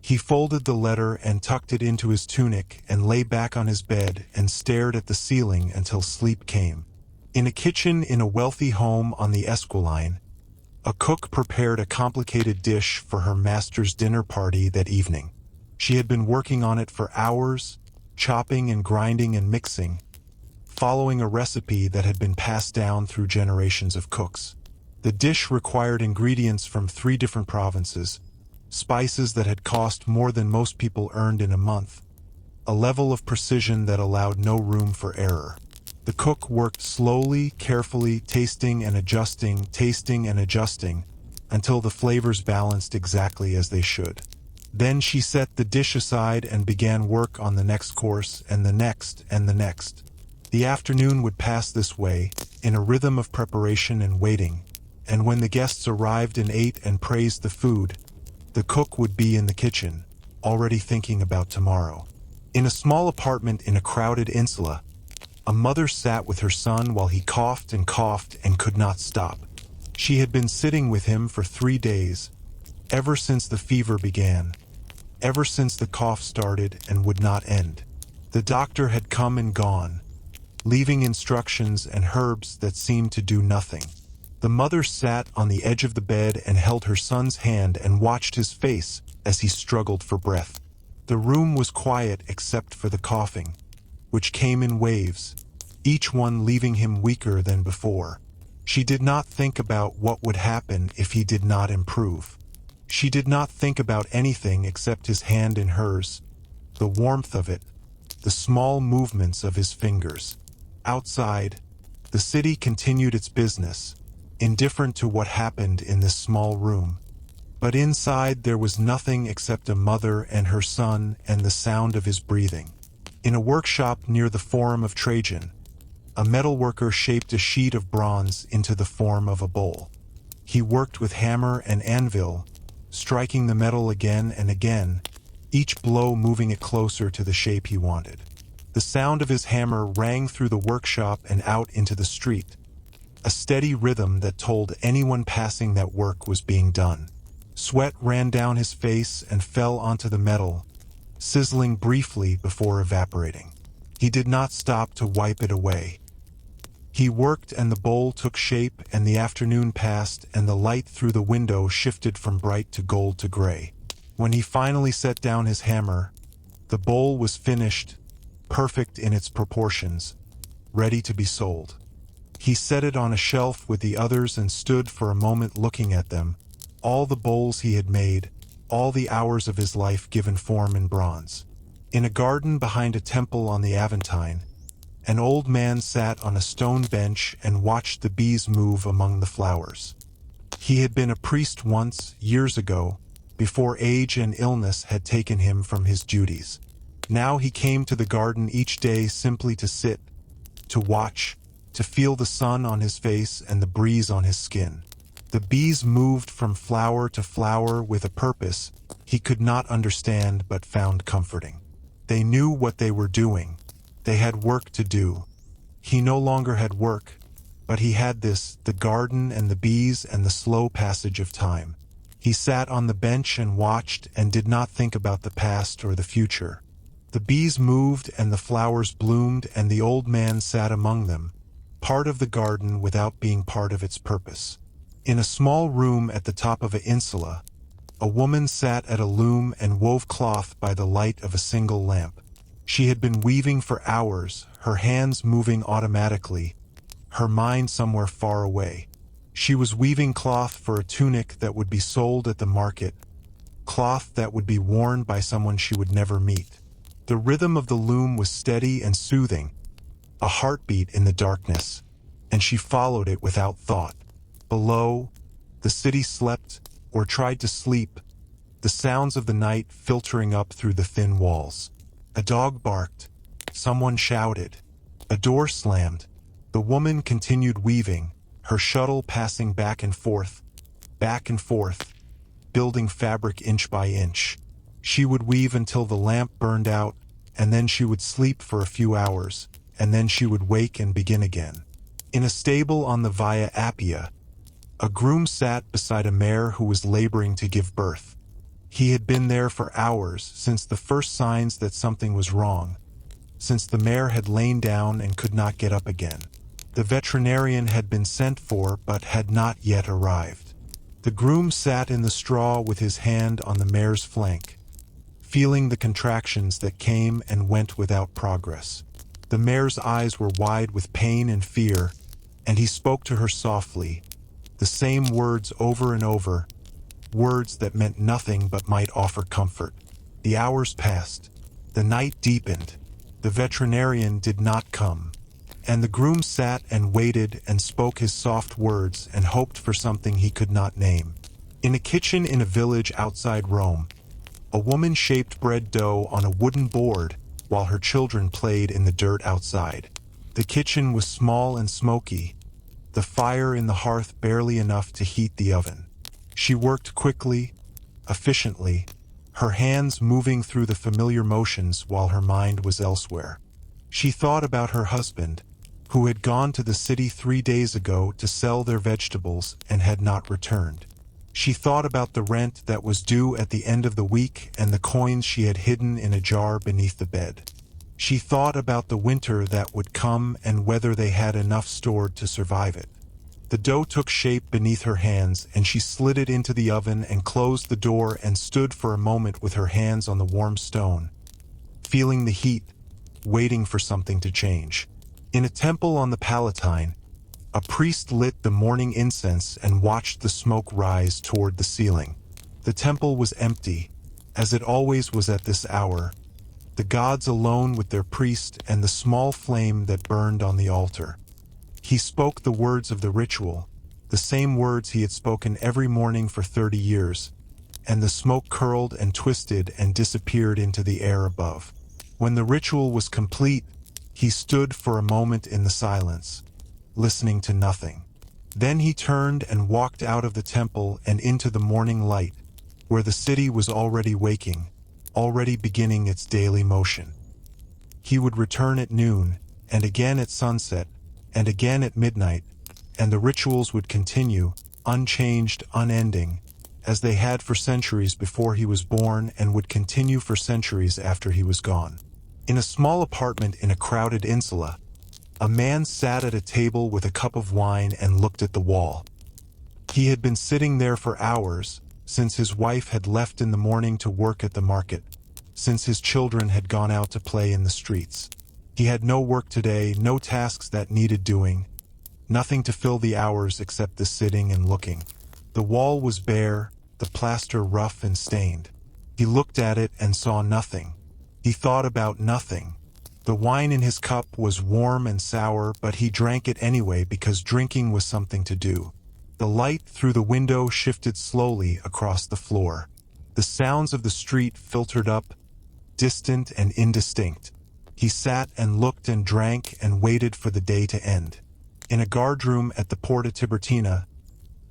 He folded the letter and tucked it into his tunic and lay back on his bed and stared at the ceiling until sleep came. In a kitchen in a wealthy home on the Esquiline, a cook prepared a complicated dish for her master's dinner party that evening. She had been working on it for hours, chopping and grinding and mixing, following a recipe that had been passed down through generations of cooks. The dish required ingredients from 3 different provinces, spices that had cost more than most people earned in a month, a level of precision that allowed no room for error. The cook worked slowly, carefully, tasting and adjusting, until the flavors balanced exactly as they should. Then she set the dish aside and began work on the next course and the next and the next. The afternoon would pass this way, in a rhythm of preparation and waiting, and when the guests arrived and ate and praised the food, the cook would be in the kitchen, already thinking about tomorrow. In a small apartment in a crowded insula, a mother sat with her son while he coughed and could not stop. She had been sitting with him for 3 days, ever since the fever began, ever since the cough started and would not end. The doctor had come and gone, leaving instructions and herbs that seemed to do nothing. The mother sat on the edge of the bed and held her son's hand and watched his face as he struggled for breath. The room was quiet except for the coughing, which came in waves, each one leaving him weaker than before. She did not think about what would happen if he did not improve. She did not think about anything except his hand in hers, the warmth of it, the small movements of his fingers. Outside, the city continued its business, indifferent to what happened in this small room. But inside there was nothing except a mother and her son and the sound of his breathing. In a workshop near the Forum of Trajan, a metalworker shaped a sheet of bronze into the form of a bowl. He worked with hammer and anvil, striking the metal again and again, each blow moving it closer to the shape he wanted. The sound of his hammer rang through the workshop and out into the street, a steady rhythm that told anyone passing that work was being done. Sweat ran down his face and fell onto the metal, sizzling briefly before evaporating. He did not stop to wipe it away. He worked and the bowl took shape and the afternoon passed and the light through the window shifted from bright to gold to gray. When he finally set down his hammer, the bowl was finished, perfect in its proportions, ready to be sold. He set it on a shelf with the others and stood for a moment looking at them, all the bowls he had made, all the hours of his life given form in bronze. In a garden behind a temple on the Aventine, an old man sat on a stone bench and watched the bees move among the flowers. He had been a priest once, years ago, before age and illness had taken him from his duties. Now he came to the garden each day simply to sit, to watch, to feel the sun on his face and the breeze on his skin. The bees moved from flower to flower with a purpose he could not understand but found comforting. They knew what they were doing. They had work to do. He no longer had work, but he had this, the garden and the bees and the slow passage of time. He sat on the bench and watched and did not think about the past or the future. The bees moved and the flowers bloomed and the old man sat among them, part of the garden without being part of its purpose. In a small room at the top of an insula, A woman sat at a loom and wove cloth by the light of a single lamp. She had been weaving for hours, her hands moving automatically, her mind somewhere far away. She was weaving cloth for a tunic that would be sold at the market, cloth that would be worn by someone she would never meet. The rhythm of the loom was steady and soothing, a heartbeat in the darkness, and she followed it without thought. Below, the city slept, or tried to sleep, the sounds of the night filtering up through the thin walls. A dog barked. Someone shouted. A door slammed. The woman continued weaving, her shuttle passing back and forth, building fabric inch by inch. She would weave until the lamp burned out, and then she would sleep for a few hours, and then she would wake and begin again. In a stable on the Via Appia, a groom sat beside a mare who was laboring to give birth. He had been there for hours, since the first signs that something was wrong, since the mare had lain down and could not get up again. The veterinarian had been sent for but had not yet arrived. The groom sat in the straw with his hand on the mare's flank, feeling the contractions that came and went without progress. The mare's eyes were wide with pain and fear, and he spoke to her softly, the same words over and over, words that meant nothing but might offer comfort. The hours passed. The night deepened. The veterinarian did not come, and the groom sat and waited and spoke his soft words and hoped for something he could not name. In a kitchen in a village outside Rome, a woman shaped bread dough on a wooden board while her children played in the dirt outside. The kitchen was small and smoky, the fire in the hearth barely enough to heat the oven. She worked quickly, efficiently, her hands moving through the familiar motions while her mind was elsewhere. She thought about her husband, who had gone to the city 3 days ago to sell their vegetables and had not returned. She thought about the rent that was due at the end of the week and the coins she had hidden in a jar beneath the bed. She thought about the winter that would come and whether they had enough stored to survive it. The dough took shape beneath her hands, and she slid it into the oven and closed the door and stood for a moment with her hands on the warm stone, feeling the heat, waiting for something to change. In a temple on the Palatine, a priest lit the morning incense and watched the smoke rise toward the ceiling. The temple was empty, as it always was at this hour, the gods alone with their priest and the small flame that burned on the altar. He spoke the words of the ritual, the same words he had spoken every morning for 30 years, and the smoke curled and twisted and disappeared into the air above. When the ritual was complete, he stood for a moment in the silence, listening to nothing. Then he turned and walked out of the temple and into the morning light, where the city was already waking, already beginning its daily motion. He would return at noon, and again at sunset, and again at midnight, and the rituals would continue, unchanged, unending, as they had for centuries before he was born and would continue for centuries after he was gone. In a small apartment in a crowded insula, a man sat at a table with a cup of wine and looked at the wall. He had been sitting there for hours, since his wife had left in the morning to work at the market, since his children had gone out to play in the streets. He had no work today, no tasks that needed doing, nothing to fill the hours except the sitting and looking. The wall was bare, the plaster rough and stained. He looked at it and saw nothing. He thought about nothing. The wine in his cup was warm and sour, but he drank it anyway because drinking was something to do. The light through the window shifted slowly across the floor. The sounds of the street filtered up, distant and indistinct. He sat and looked and drank and waited for the day to end. In a guardroom at the Porta Tiburtina,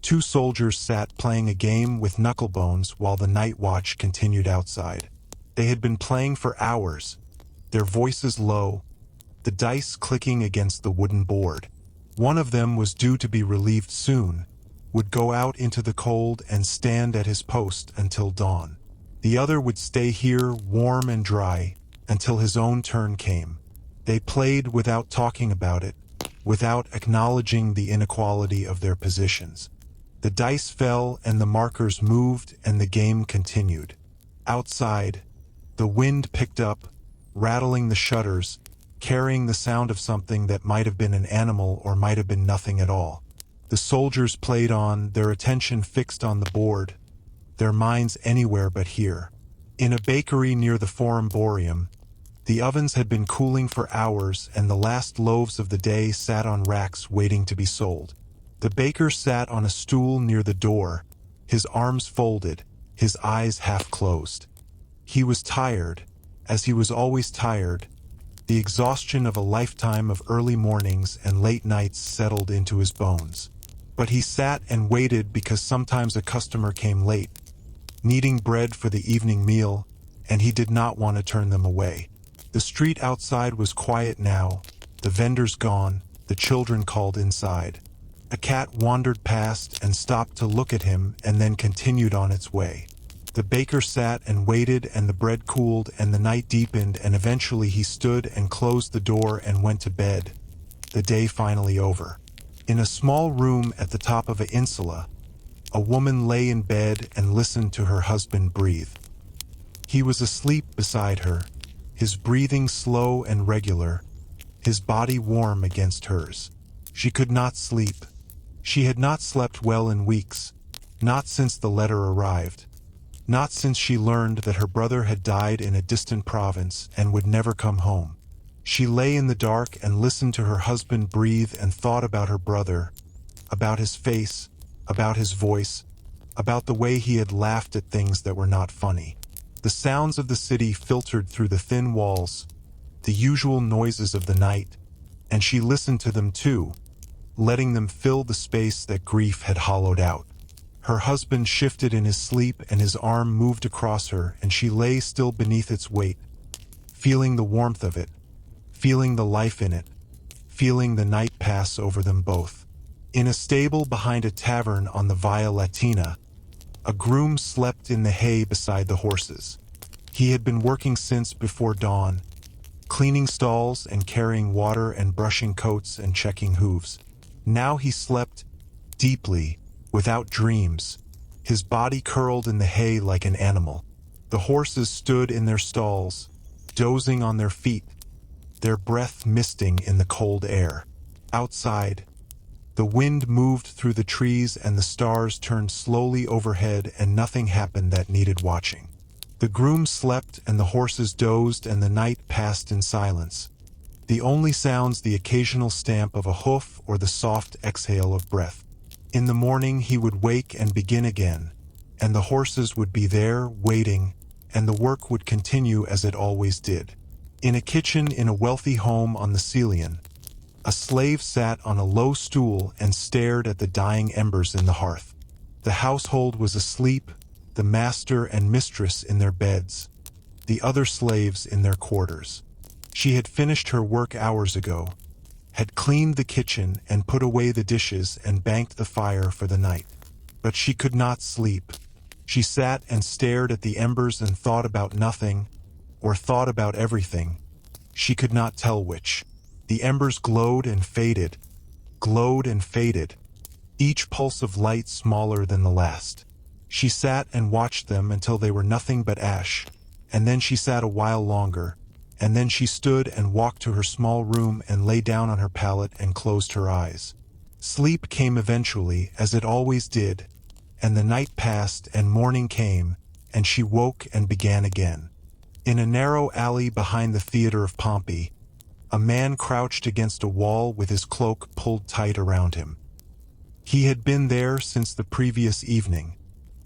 2 soldiers sat playing a game with knucklebones while the night watch continued outside. They had been playing for hours, their voices low, the dice clicking against the wooden board. One of them was due to be relieved soon, would go out into the cold and stand at his post until dawn. The other would stay here warm and dry until his own turn came. They played without talking about it, without acknowledging the inequality of their positions. The dice fell and the markers moved and the game continued. Outside, the wind picked up, rattling the shutters, carrying the sound of something that might have been an animal or might have been nothing at all. The soldiers played on, their attention fixed on the board, their minds anywhere but here. In a bakery near the Forum Boreum, the ovens had been cooling for hours and the last loaves of the day sat on racks waiting to be sold. The baker sat on a stool near the door, his arms folded, his eyes half closed. He was tired, as he was always tired. The exhaustion of a lifetime of early mornings and late nights settled into his bones. But he sat and waited because sometimes a customer came late, needing bread for the evening meal, and he did not want to turn them away. The street outside was quiet now, the vendors gone, the children called inside. A cat wandered past and stopped to look at him and then continued on its way. The baker sat and waited and the bread cooled and the night deepened and eventually he stood and closed the door and went to bed, the day finally over. In a small room at the top of an insula, a woman lay in bed and listened to her husband breathe. He was asleep beside her, his breathing slow and regular, his body warm against hers. She could not sleep. She had not slept well in weeks, not since the letter arrived, not since she learned that her brother had died in a distant province and would never come home. She lay in the dark and listened to her husband breathe and thought about her brother, about his face, about his voice, about the way he had laughed at things that were not funny. The sounds of the city filtered through the thin walls, the usual noises of the night, and she listened to them too, letting them fill the space that grief had hollowed out. Her husband shifted in his sleep and his arm moved across her and she lay still beneath its weight, feeling the warmth of it, feeling the life in it, feeling the night pass over them both. In a stable behind a tavern on the Via Latina, a groom slept in the hay beside the horses. He had been working since before dawn, cleaning stalls and carrying water and brushing coats and checking hooves. Now he slept deeply, without dreams, his body curled in the hay like an animal. The horses stood in their stalls, dozing on their feet, their breath misting in the cold air. Outside, the wind moved through the trees and the stars turned slowly overhead and nothing happened that needed watching. The groom slept and the horses dozed and the night passed in silence. The only sounds the occasional stamp of a hoof or the soft exhale of breath. In the morning he would wake and begin again, and the horses would be there, waiting, and the work would continue as it always did. In a kitchen in a wealthy home on the Celian, a slave sat on a low stool and stared at the dying embers in the hearth. The household was asleep, the master and mistress in their beds, the other slaves in their quarters. She had finished her work hours ago, had cleaned the kitchen and put away the dishes and banked the fire for the night. But she could not sleep. She sat and stared at the embers and thought about nothing, or thought about everything. She could not tell which. The embers glowed and faded, each pulse of light smaller than the last. She sat and watched them until they were nothing but ash, and then she sat a while longer, and then she stood and walked to her small room and lay down on her pallet and closed her eyes. Sleep came eventually, as it always did, and the night passed and morning came, and she woke and began again. In a narrow alley behind the theater of Pompey, a man crouched against a wall with his cloak pulled tight around him. He had been there since the previous evening,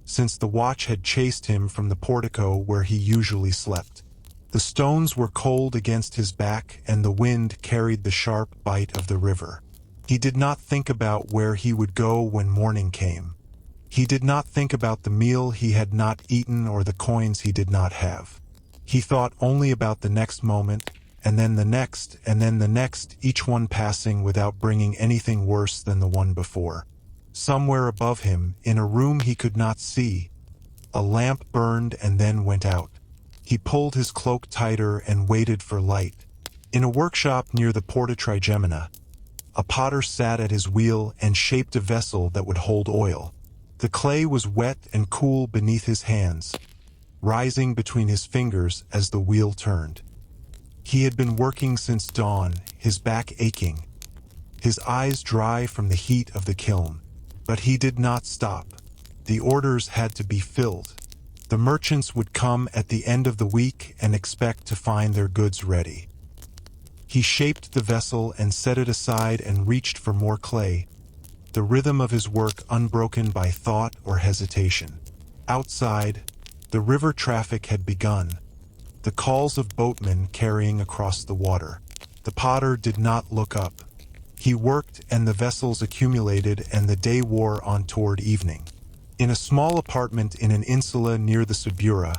since the watch had chased him from the portico where he usually slept. The stones were cold against his back and the wind carried the sharp bite of the river. He did not think about where he would go when morning came. He did not think about the meal he had not eaten or the coins he did not have. He thought only about the next moment, and then the next, and then the next, each one passing without bringing anything worse than the one before. Somewhere above him, in a room he could not see, a lamp burned and then went out. He pulled his cloak tighter and waited for light. In a workshop near the Porta Trigemina, a potter sat at his wheel and shaped a vessel that would hold oil. The clay was wet and cool beneath his hands, rising between his fingers as the wheel turned. He had been working since dawn, his back aching, his eyes dry from the heat of the kiln. But he did not stop. The orders had to be filled. The merchants would come at the end of the week and expect to find their goods ready. He shaped the vessel and set it aside and reached for more clay, the rhythm of his work unbroken by thought or hesitation. Outside, the river traffic had begun, the calls of boatmen carrying across the water. The potter did not look up. He worked and the vessels accumulated and the day wore on toward evening. In a small apartment in an insula near the Subura,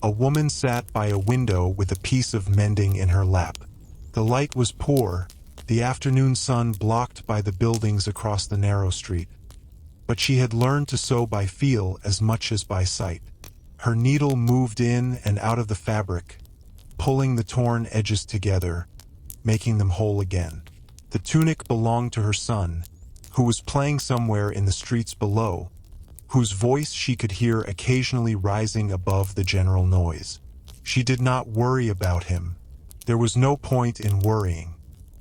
a woman sat by a window with a piece of mending in her lap. The light was poor, the afternoon sun blocked by the buildings across the narrow street. But she had learned to sew by feel as much as by sight. Her needle moved in and out of the fabric, pulling the torn edges together, making them whole again. The tunic belonged to her son, who was playing somewhere in the streets below, whose voice she could hear occasionally rising above the general noise. She did not worry about him. There was no point in worrying.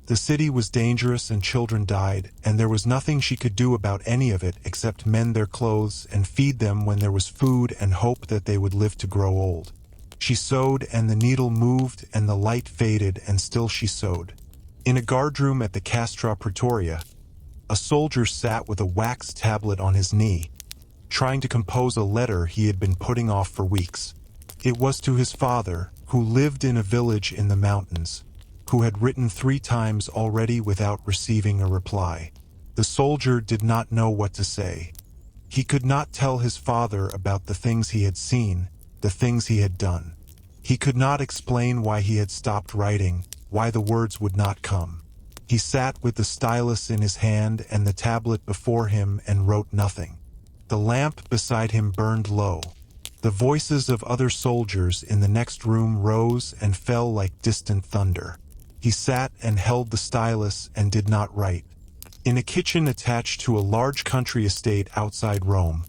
The city was dangerous and children died, and there was nothing she could do about any of it except mend their clothes and feed them when there was food and hope that they would live to grow old. She sewed and the needle moved and the light faded and still she sewed. In a guardroom at the Castra Pretoria, a soldier sat with a wax tablet on his knee, trying to compose a letter he had been putting off for weeks. It was to his father, who lived in a village in the mountains, who had written 3 times already without receiving a reply. The soldier did not know what to say. He could not tell his father about the things he had seen, the things he had done. He could not explain why he had stopped writing, why the words would not come. He sat with the stylus in his hand and the tablet before him and wrote nothing. The lamp beside him burned low. The voices of other soldiers in the next room rose and fell like distant thunder. He sat and held the stylus and did not write. In a kitchen attached to a large country estate outside Rome,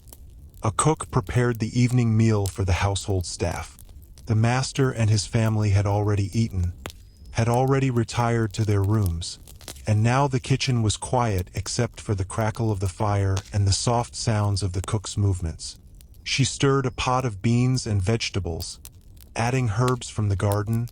a cook prepared the evening meal for the household staff. The master and his family had already eaten, had already retired to their rooms, and now the kitchen was quiet except for the crackle of the fire and the soft sounds of the cook's movements. She stirred a pot of beans and vegetables, adding herbs from the garden,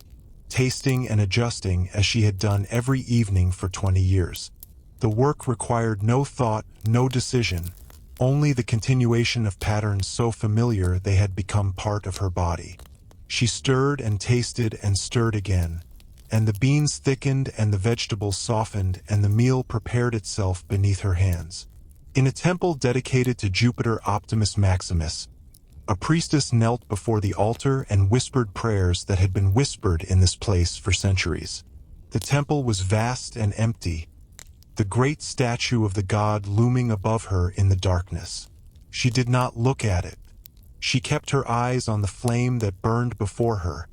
tasting and adjusting as she had done every evening for 20 years. The work required no thought, no decision, only the continuation of patterns so familiar they had become part of her body. She stirred and tasted and stirred again, and the beans thickened and the vegetables softened and the meal prepared itself beneath her hands. In a temple dedicated to Jupiter Optimus Maximus, a priestess knelt before the altar and whispered prayers that had been whispered in this place for centuries. The temple was vast and empty, the great statue of the god looming above her in the darkness. She did not look at it. She kept her eyes on the flame that burned before her,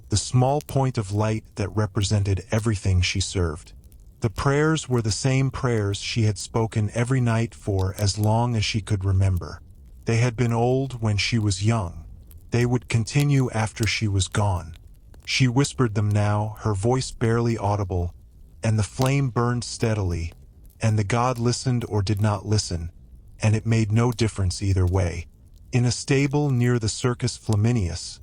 the small point of light that represented everything she served. The prayers were the same prayers she had spoken every night for as long as she could remember. They had been old when she was young. They would continue after she was gone. She whispered them now, her voice barely audible, and the flame burned steadily, and the god listened or did not listen, and it made no difference either way. In a stable near the Circus Flaminius,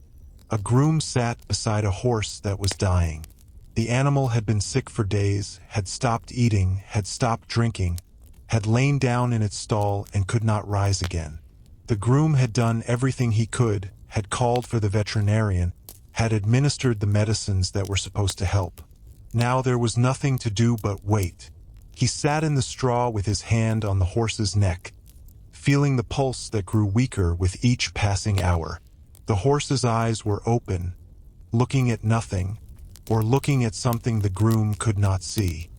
a groom sat beside a horse that was dying. The animal had been sick for days, had stopped eating, had stopped drinking, had lain down in its stall and could not rise again. The groom had done everything he could, had called for the veterinarian, had administered the medicines that were supposed to help. Now there was nothing to do but wait. He sat in the straw with his hand on the horse's neck, feeling the pulse that grew weaker with each passing hour. The horse's eyes were open, looking at nothing, or looking at something the groom could not see.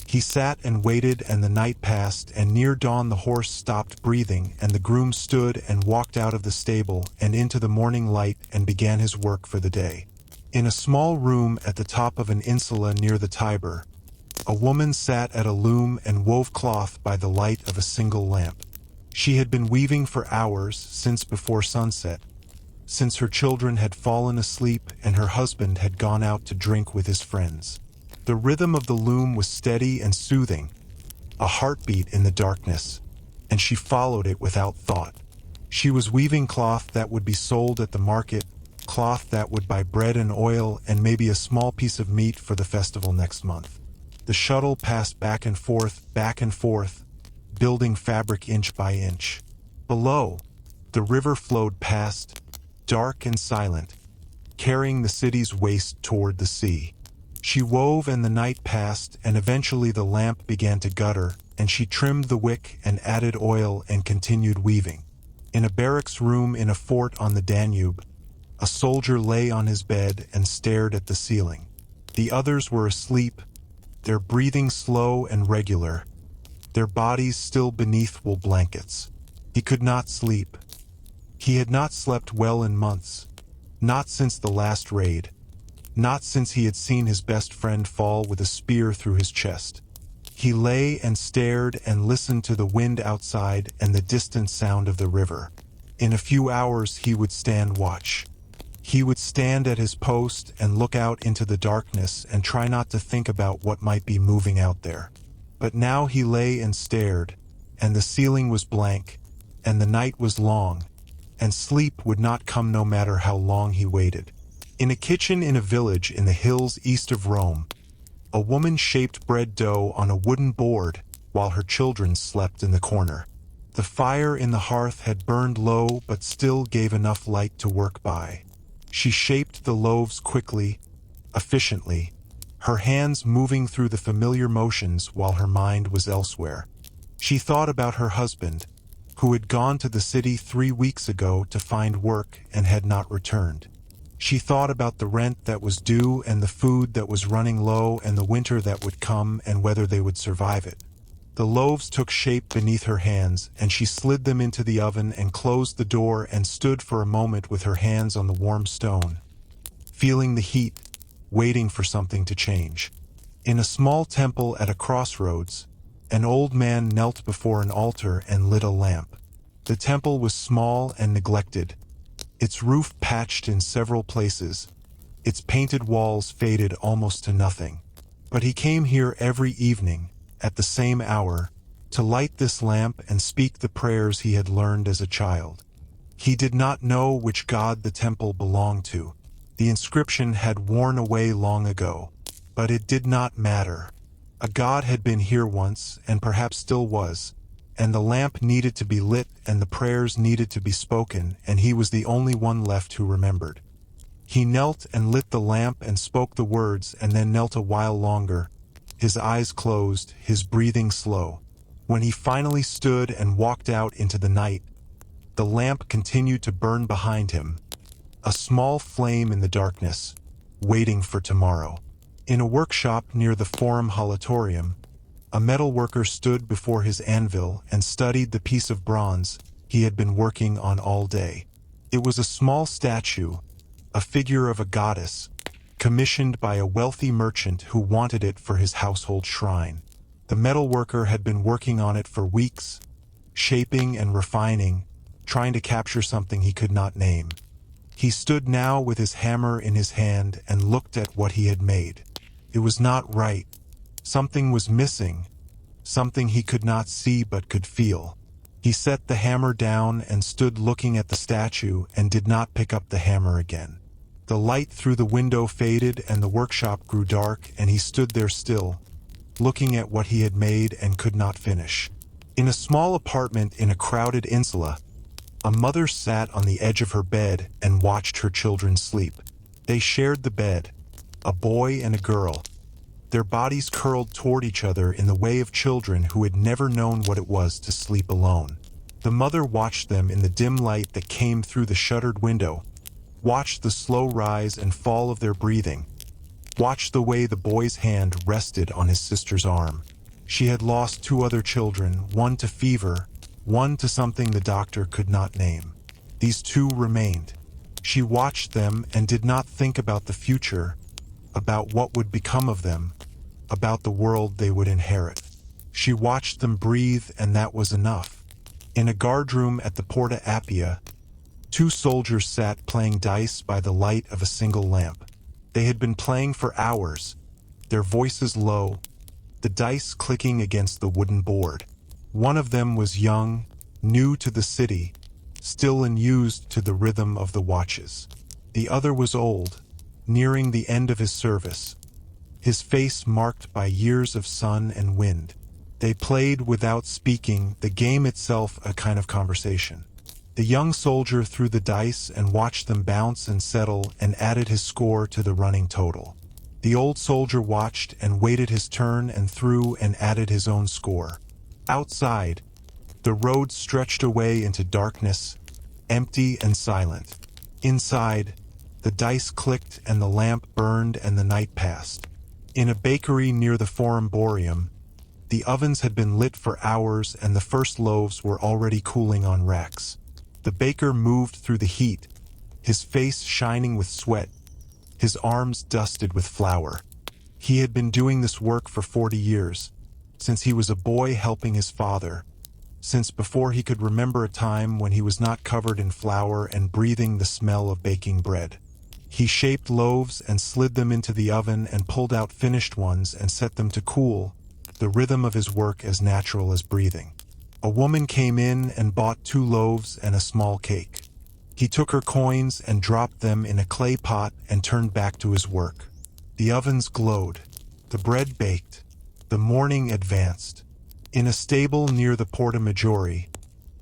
He sat and waited and the night passed and near dawn the horse stopped breathing and the groom stood and walked out of the stable and into the morning light and began his work for the day. In a small room at the top of an insula near the Tiber, a woman sat at a loom and wove cloth by the light of a single lamp. She had been weaving for hours since before sunset, since her children had fallen asleep and her husband had gone out to drink with his friends. The rhythm of the loom was steady and soothing, a heartbeat in the darkness, and she followed it without thought. She was weaving cloth that would be sold at the market, cloth that would buy bread and oil and maybe a small piece of meat for the festival next month. The shuttle passed back and forth, building fabric inch by inch. Below, the river flowed past, dark and silent, carrying the city's waste toward the sea. She wove and the night passed, and eventually the lamp began to gutter, and she trimmed the wick and added oil and continued weaving. In a barracks room in a fort on the Danube, a soldier lay on his bed and stared at the ceiling. The others were asleep, their breathing slow and regular, their bodies still beneath wool blankets. He could not sleep. He had not slept well in months, not since the last raid, not since he had seen his best friend fall with a spear through his chest. He lay and stared and listened to the wind outside and the distant sound of the river. In a few hours he would stand watch. He would stand at his post and look out into the darkness and try not to think about what might be moving out there. But now he lay and stared, and the ceiling was blank, and the night was long, and sleep would not come no matter how long he waited. In a kitchen in a village in the hills east of Rome, a woman shaped bread dough on a wooden board while her children slept in the corner. The fire in the hearth had burned low but still gave enough light to work by. She shaped the loaves quickly, efficiently, her hands moving through the familiar motions while her mind was elsewhere. She thought about her husband, who had gone to the city 3 weeks ago to find work and had not returned. She thought about the rent that was due and the food that was running low and the winter that would come and whether they would survive it. The loaves took shape beneath her hands, and she slid them into the oven and closed the door and stood for a moment with her hands on the warm stone, feeling the heat, waiting for something to change. In a small temple at a crossroads, an old man knelt before an altar and lit a lamp. The temple was small and neglected, its roof patched in several places, its painted walls faded almost to nothing. But he came here every evening, at the same hour, to light this lamp and speak the prayers he had learned as a child. He did not know which god the temple belonged to. The inscription had worn away long ago, but it did not matter. A god had been here once, and perhaps still was, and the lamp needed to be lit and the prayers needed to be spoken, and he was the only one left who remembered. He knelt and lit the lamp and spoke the words and then knelt a while longer, his eyes closed, his breathing slow. When he finally stood and walked out into the night, the lamp continued to burn behind him, a small flame in the darkness, waiting for tomorrow. In a workshop near the Forum Holatorium, a metal worker stood before his anvil and studied the piece of bronze he had been working on all day. It was a small statue, a figure of a goddess, commissioned by a wealthy merchant who wanted it for his household shrine. The metal worker had been working on it for weeks, shaping and refining, trying to capture something he could not name. He stood now with his hammer in his hand and looked at what he had made. It was not right. Something was missing, something he could not see but could feel. He set the hammer down and stood looking at the statue and did not pick up the hammer again. The light through the window faded and the workshop grew dark, and he stood there still, looking at what he had made and could not finish. In a small apartment in a crowded insula, a mother sat on the edge of her bed and watched her children sleep. They shared the bed, a boy and a girl. Their bodies curled toward each other in the way of children who had never known what it was to sleep alone. The mother watched them in the dim light that came through the shuttered window, watched the slow rise and fall of their breathing, watched the way the boy's hand rested on his sister's arm. She had lost 2 other children, one to fever, one to something the doctor could not name. These 2 remained. She watched them and did not think about the future, about what would become of them, about the world they would inherit. She watched them breathe, and that was enough. In a guardroom at the Porta Appia, two soldiers sat playing dice by the light of a single lamp. They had been playing for hours, their voices low, the dice clicking against the wooden board. One of them was young, new to the city, still unused to the rhythm of the watches. The other was old, nearing the end of his service, his face marked by years of sun and wind. They played without speaking, the game itself a kind of conversation. The young soldier threw the dice and watched them bounce and settle and added his score to the running total. The old soldier watched and waited his turn and threw and added his own score. Outside, the road stretched away into darkness, empty and silent. Inside, the dice clicked and the lamp burned and the night passed. In a bakery near the Forum Boreum, the ovens had been lit for hours and the first loaves were already cooling on racks. The baker moved through the heat, his face shining with sweat, his arms dusted with flour. He had been doing this work for 40 years, since he was a boy helping his father, since before he could remember a time when he was not covered in flour and breathing the smell of baking bread. He shaped loaves and slid them into the oven and pulled out finished ones and set them to cool, the rhythm of his work as natural as breathing. A woman came in and bought 2 loaves and a small cake. He took her coins and dropped them in a clay pot and turned back to his work. The ovens glowed, the bread baked, the morning advanced. In a stable near the Porta Maggiore,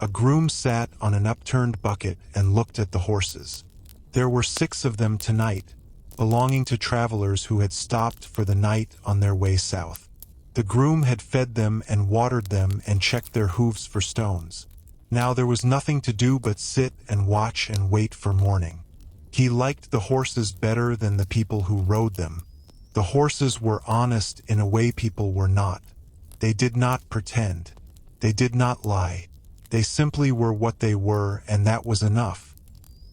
a groom sat on an upturned bucket and looked at the horses. There were 6 of them tonight, belonging to travelers who had stopped for the night on their way south. The groom had fed them and watered them and checked their hooves for stones. Now there was nothing to do but sit and watch and wait for morning. He liked the horses better than the people who rode them. The horses were honest in a way people were not. They did not pretend. They did not lie. They simply were what they were, and that was enough.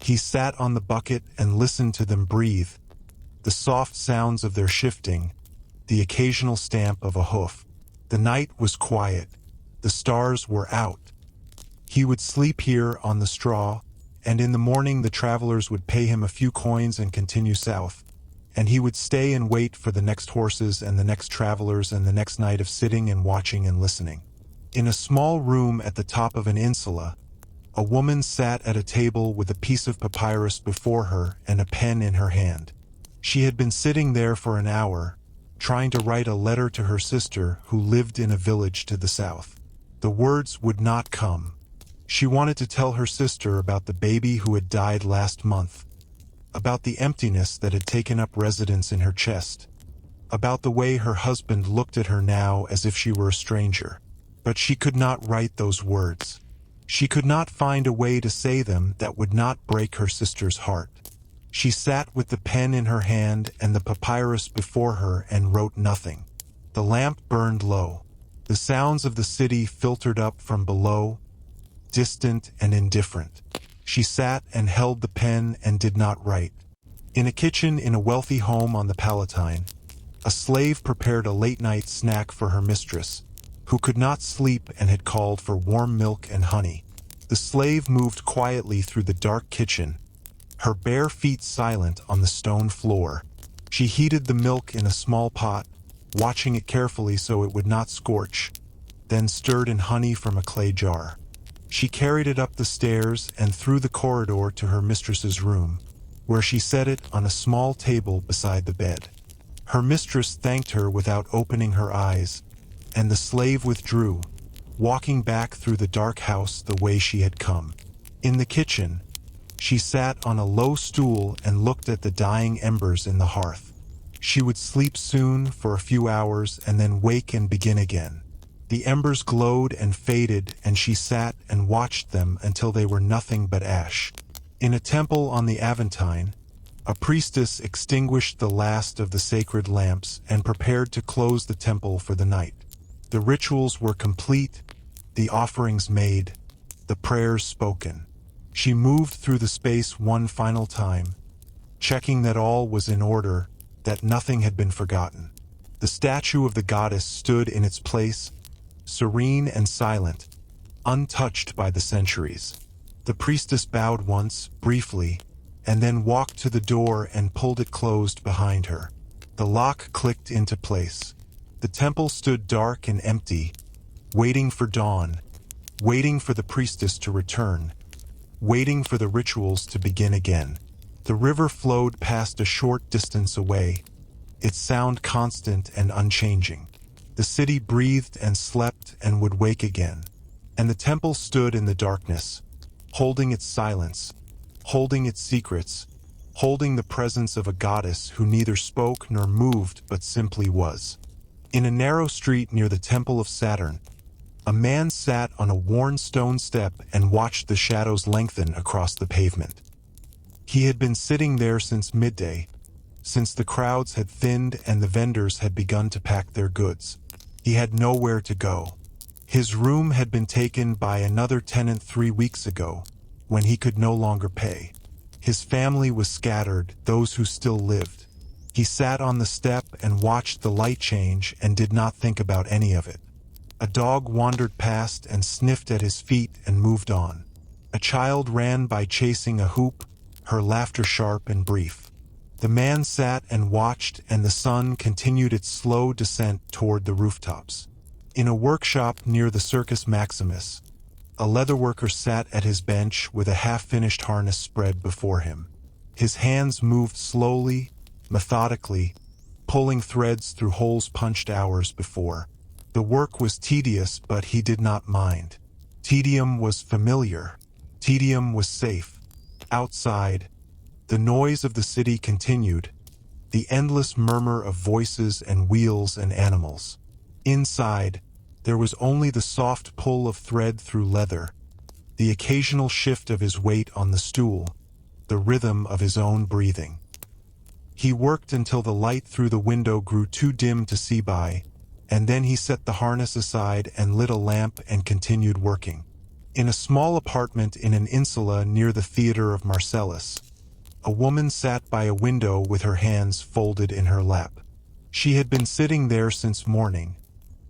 He sat on the bucket and listened to them breathe, the soft sounds of their shifting, the occasional stamp of a hoof. The night was quiet. The stars were out. He would sleep here on the straw, and in the morning the travelers would pay him a few coins and continue south, and he would stay and wait for the next horses and the next travelers and the next night of sitting and watching and listening. In a small room at the top of an insula, a woman sat at a table with a piece of papyrus before her and a pen in her hand. She had been sitting there for an hour, trying to write a letter to her sister who lived in a village to the south. The words would not come. She wanted to tell her sister about the baby who had died last month, about the emptiness that had taken up residence in her chest, about the way her husband looked at her now as if she were a stranger. But she could not write those words. She could not find a way to say them that would not break her sister's heart. She sat with the pen in her hand and the papyrus before her and wrote nothing. The lamp burned low. The sounds of the city filtered up from below, distant and indifferent. She sat and held the pen and did not write. In a kitchen in a wealthy home on the Palatine, a slave prepared a late-night snack for her mistress, who could not sleep and had called for warm milk and honey. The slave moved quietly through the dark kitchen, her bare feet silent on the stone floor. She heated the milk in a small pot, watching it carefully so it would not scorch, then stirred in honey from a clay jar. She carried it up the stairs and through the corridor to her mistress's room, where she set it on a small table beside the bed. Her mistress thanked her without opening her eyes, and the slave withdrew, walking back through the dark house the way she had come. In the kitchen, she sat on a low stool and looked at the dying embers in the hearth. She would sleep soon for a few hours and then wake and begin again. The embers glowed and faded, and she sat and watched them until they were nothing but ash. In a temple on the Aventine, a priestess extinguished the last of the sacred lamps and prepared to close the temple for the night. The rituals were complete, the offerings made, the prayers spoken. She moved through the space one final time, checking that all was in order, that nothing had been forgotten. The statue of the goddess stood in its place, serene and silent, untouched by the centuries. The priestess bowed once, briefly, and then walked to the door and pulled it closed behind her. The lock clicked into place. The temple stood dark and empty, waiting for dawn, waiting for the priestess to return, waiting for the rituals to begin again. The river flowed past a short distance away, its sound constant and unchanging. The city breathed and slept and would wake again. And the temple stood in the darkness, holding its silence, holding its secrets, holding the presence of a goddess who neither spoke nor moved but simply was. In a narrow street near the Temple of Saturn, a man sat on a worn stone step and watched the shadows lengthen across the pavement. He had been sitting there since midday, since the crowds had thinned and the vendors had begun to pack their goods. He had nowhere to go. His room had been taken by another tenant 3 weeks ago, when he could no longer pay. His family was scattered, those who still lived. He sat on the step and watched the light change and did not think about any of it. A dog wandered past and sniffed at his feet and moved on. A child ran by chasing a hoop, her laughter sharp and brief. The man sat and watched, and the sun continued its slow descent toward the rooftops. In a workshop near the Circus Maximus, a leatherworker sat at his bench with a half-finished harness spread before him. His hands moved slowly, methodically, pulling threads through holes punched hours before. The work was tedious, but he did not mind. Tedium was familiar. Tedium was safe. Outside, the noise of the city continued, the endless murmur of voices and wheels and animals. Inside, there was only the soft pull of thread through leather, the occasional shift of his weight on the stool, the rhythm of his own breathing. He worked until the light through the window grew too dim to see by, and then he set the harness aside and lit a lamp and continued working. In a small apartment in an insula near the theater of Marcellus, a woman sat by a window with her hands folded in her lap. She had been sitting there since morning,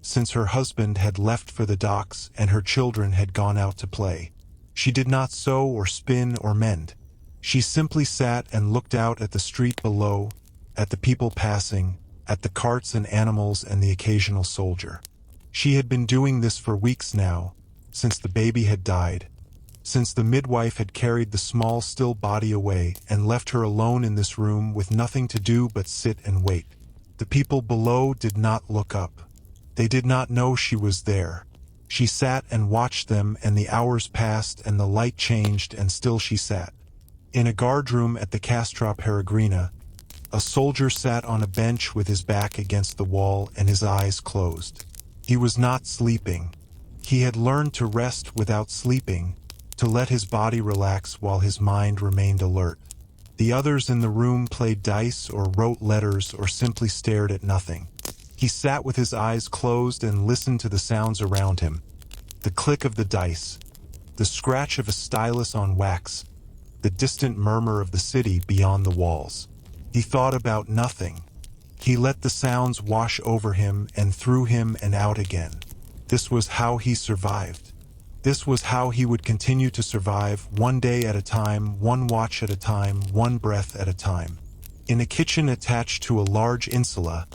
since her husband had left for the docks and her children had gone out to play. She did not sew or spin or mend. She simply sat and looked out at the street below, at the people passing, at the carts and animals and the occasional soldier. She had been doing this for weeks now, since the baby had died, since the midwife had carried the small still body away and left her alone in this room with nothing to do but sit and wait. The people below did not look up. They did not know she was there. She sat and watched them, and the hours passed and the light changed, and still she sat. In a guardroom at the Castra Peregrina, a soldier sat on a bench with his back against the wall and his eyes closed. He was not sleeping. He had learned to rest without sleeping, to let his body relax while his mind remained alert. The others in the room played dice or wrote letters or simply stared at nothing. He sat with his eyes closed and listened to the sounds around him. The click of the dice, the scratch of a stylus on wax, the distant murmur of the city beyond the walls. He thought about nothing. He let the sounds wash over him and through him and out again. This was how he survived. This was how he would continue to survive, one day at a time, one watch at a time, one breath at a time. In a kitchen attached to a large insula,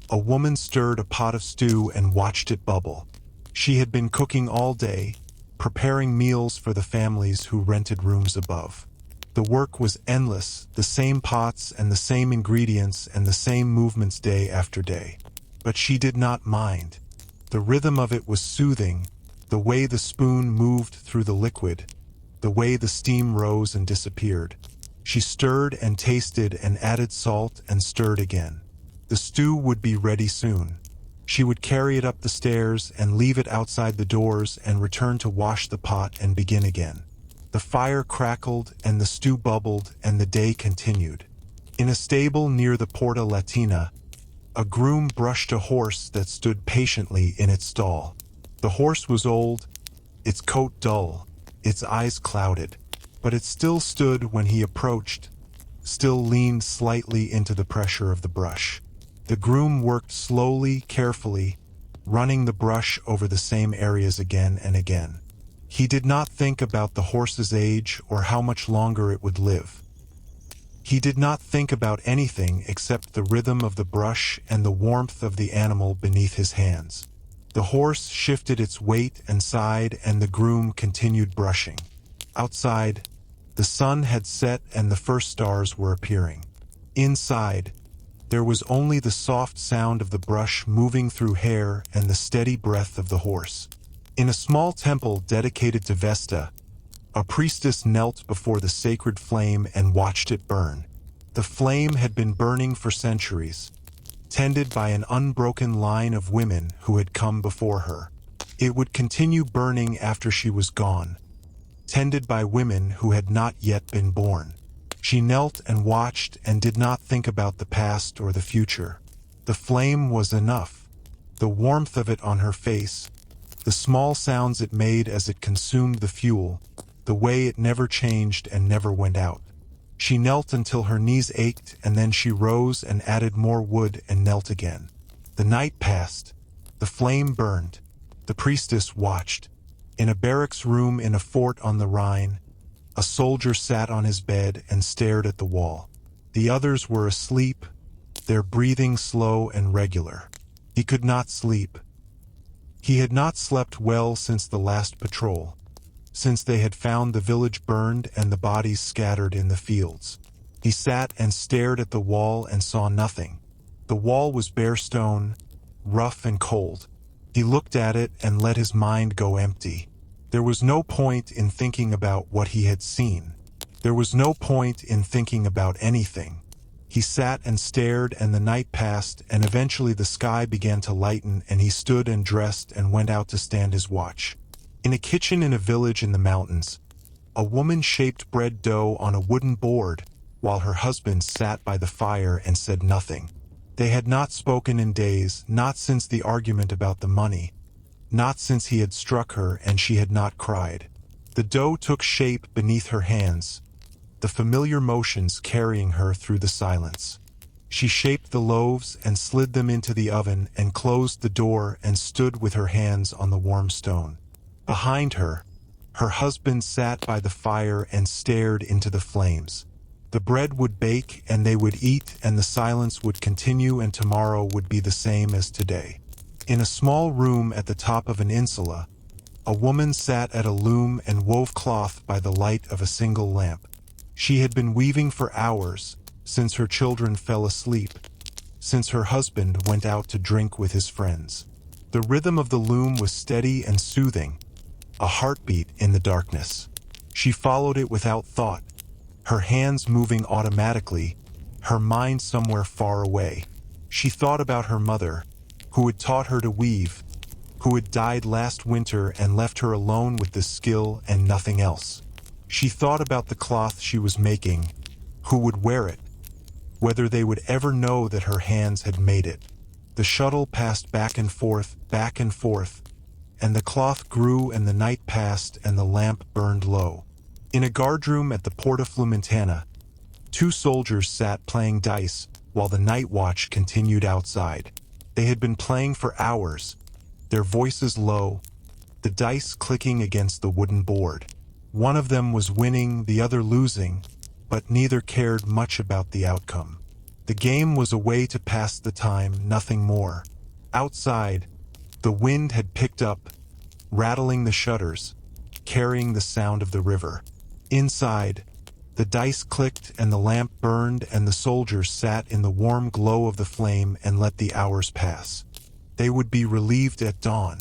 a woman stirred a pot of stew and watched it bubble. She had been cooking all day, preparing meals for the families who rented rooms above. The work was endless, the same pots and the same ingredients and the same movements day after day. But she did not mind. The rhythm of it was soothing, the way the spoon moved through the liquid, the way the steam rose and disappeared. She stirred and tasted and added salt and stirred again. The stew would be ready soon. She would carry it up the stairs and leave it outside the doors and return to wash the pot and begin again. The fire crackled and the stew bubbled and the day continued. In a stable near the Porta Latina, a groom brushed a horse that stood patiently in its stall. The horse was old, its coat dull, its eyes clouded, but it still stood when he approached, still leaned slightly into the pressure of the brush. The groom worked slowly, carefully, running the brush over the same areas again and again. He did not think about the horse's age or how much longer it would live. He did not think about anything except the rhythm of the brush and the warmth of the animal beneath his hands. The horse shifted its weight and sighed, and the groom continued brushing. Outside, the sun had set and the first stars were appearing. Inside, there was only the soft sound of the brush moving through hair and the steady breath of the horse. In a small temple dedicated to Vesta, a priestess knelt before the sacred flame and watched it burn. The flame had been burning for centuries, tended by an unbroken line of women who had come before her. It would continue burning after she was gone, tended by women who had not yet been born. She knelt and watched and did not think about the past or the future. The flame was enough. The warmth of it on her face, the small sounds it made as it consumed the fuel, the way it never changed and never went out. She knelt until her knees ached, and then she rose and added more wood and knelt again. The night passed. The flame burned. The priestess watched. In a barracks room in a fort on the Rhine, a soldier sat on his bed and stared at the wall. The others were asleep, their breathing slow and regular. He could not sleep. He had not slept well since the last patrol, since they had found the village burned and the bodies scattered in the fields. He sat and stared at the wall and saw nothing. The wall was bare stone, rough and cold. He looked at it and let his mind go empty. There was no point in thinking about what he had seen. There was no point in thinking about anything. He sat and stared, and the night passed, and eventually the sky began to lighten, and he stood and dressed and went out to stand his watch. In a kitchen in a village in the mountains, a woman shaped bread dough on a wooden board while her husband sat by the fire and said nothing. They had not spoken in days, not since the argument about the money, not since he had struck her and she had not cried. The dough took shape beneath her hands, the familiar motions carrying her through the silence. She shaped the loaves and slid them into the oven and closed the door and stood with her hands on the warm stone. Behind her, her husband sat by the fire and stared into the flames. The bread would bake and they would eat, and the silence would continue, and tomorrow would be the same as today. In a small room at the top of an insula, a woman sat at a loom and wove cloth by the light of a single lamp. She had been weaving for hours, since her children fell asleep, since her husband went out to drink with his friends. The rhythm of the loom was steady and soothing, a heartbeat in the darkness. She followed it without thought, her hands moving automatically, her mind somewhere far away. She thought about her mother, who had taught her to weave, who had died last winter and left her alone with the skill and nothing else. She thought about the cloth she was making, who would wear it, whether they would ever know that her hands had made it. The shuttle passed back and forth, and the cloth grew, and the night passed, and the lamp burned low. In a guardroom at the Porta Flumentana, 2 soldiers sat playing dice while the night watch continued outside. They had been playing for hours, their voices low, the dice clicking against the wooden board. One of them was winning, the other losing, but neither cared much about the outcome. The game was a way to pass the time, nothing more. Outside, the wind had picked up, rattling the shutters, carrying the sound of the river. Inside, the dice clicked and the lamp burned, and the soldiers sat in the warm glow of the flame and let the hours pass. They would be relieved at dawn.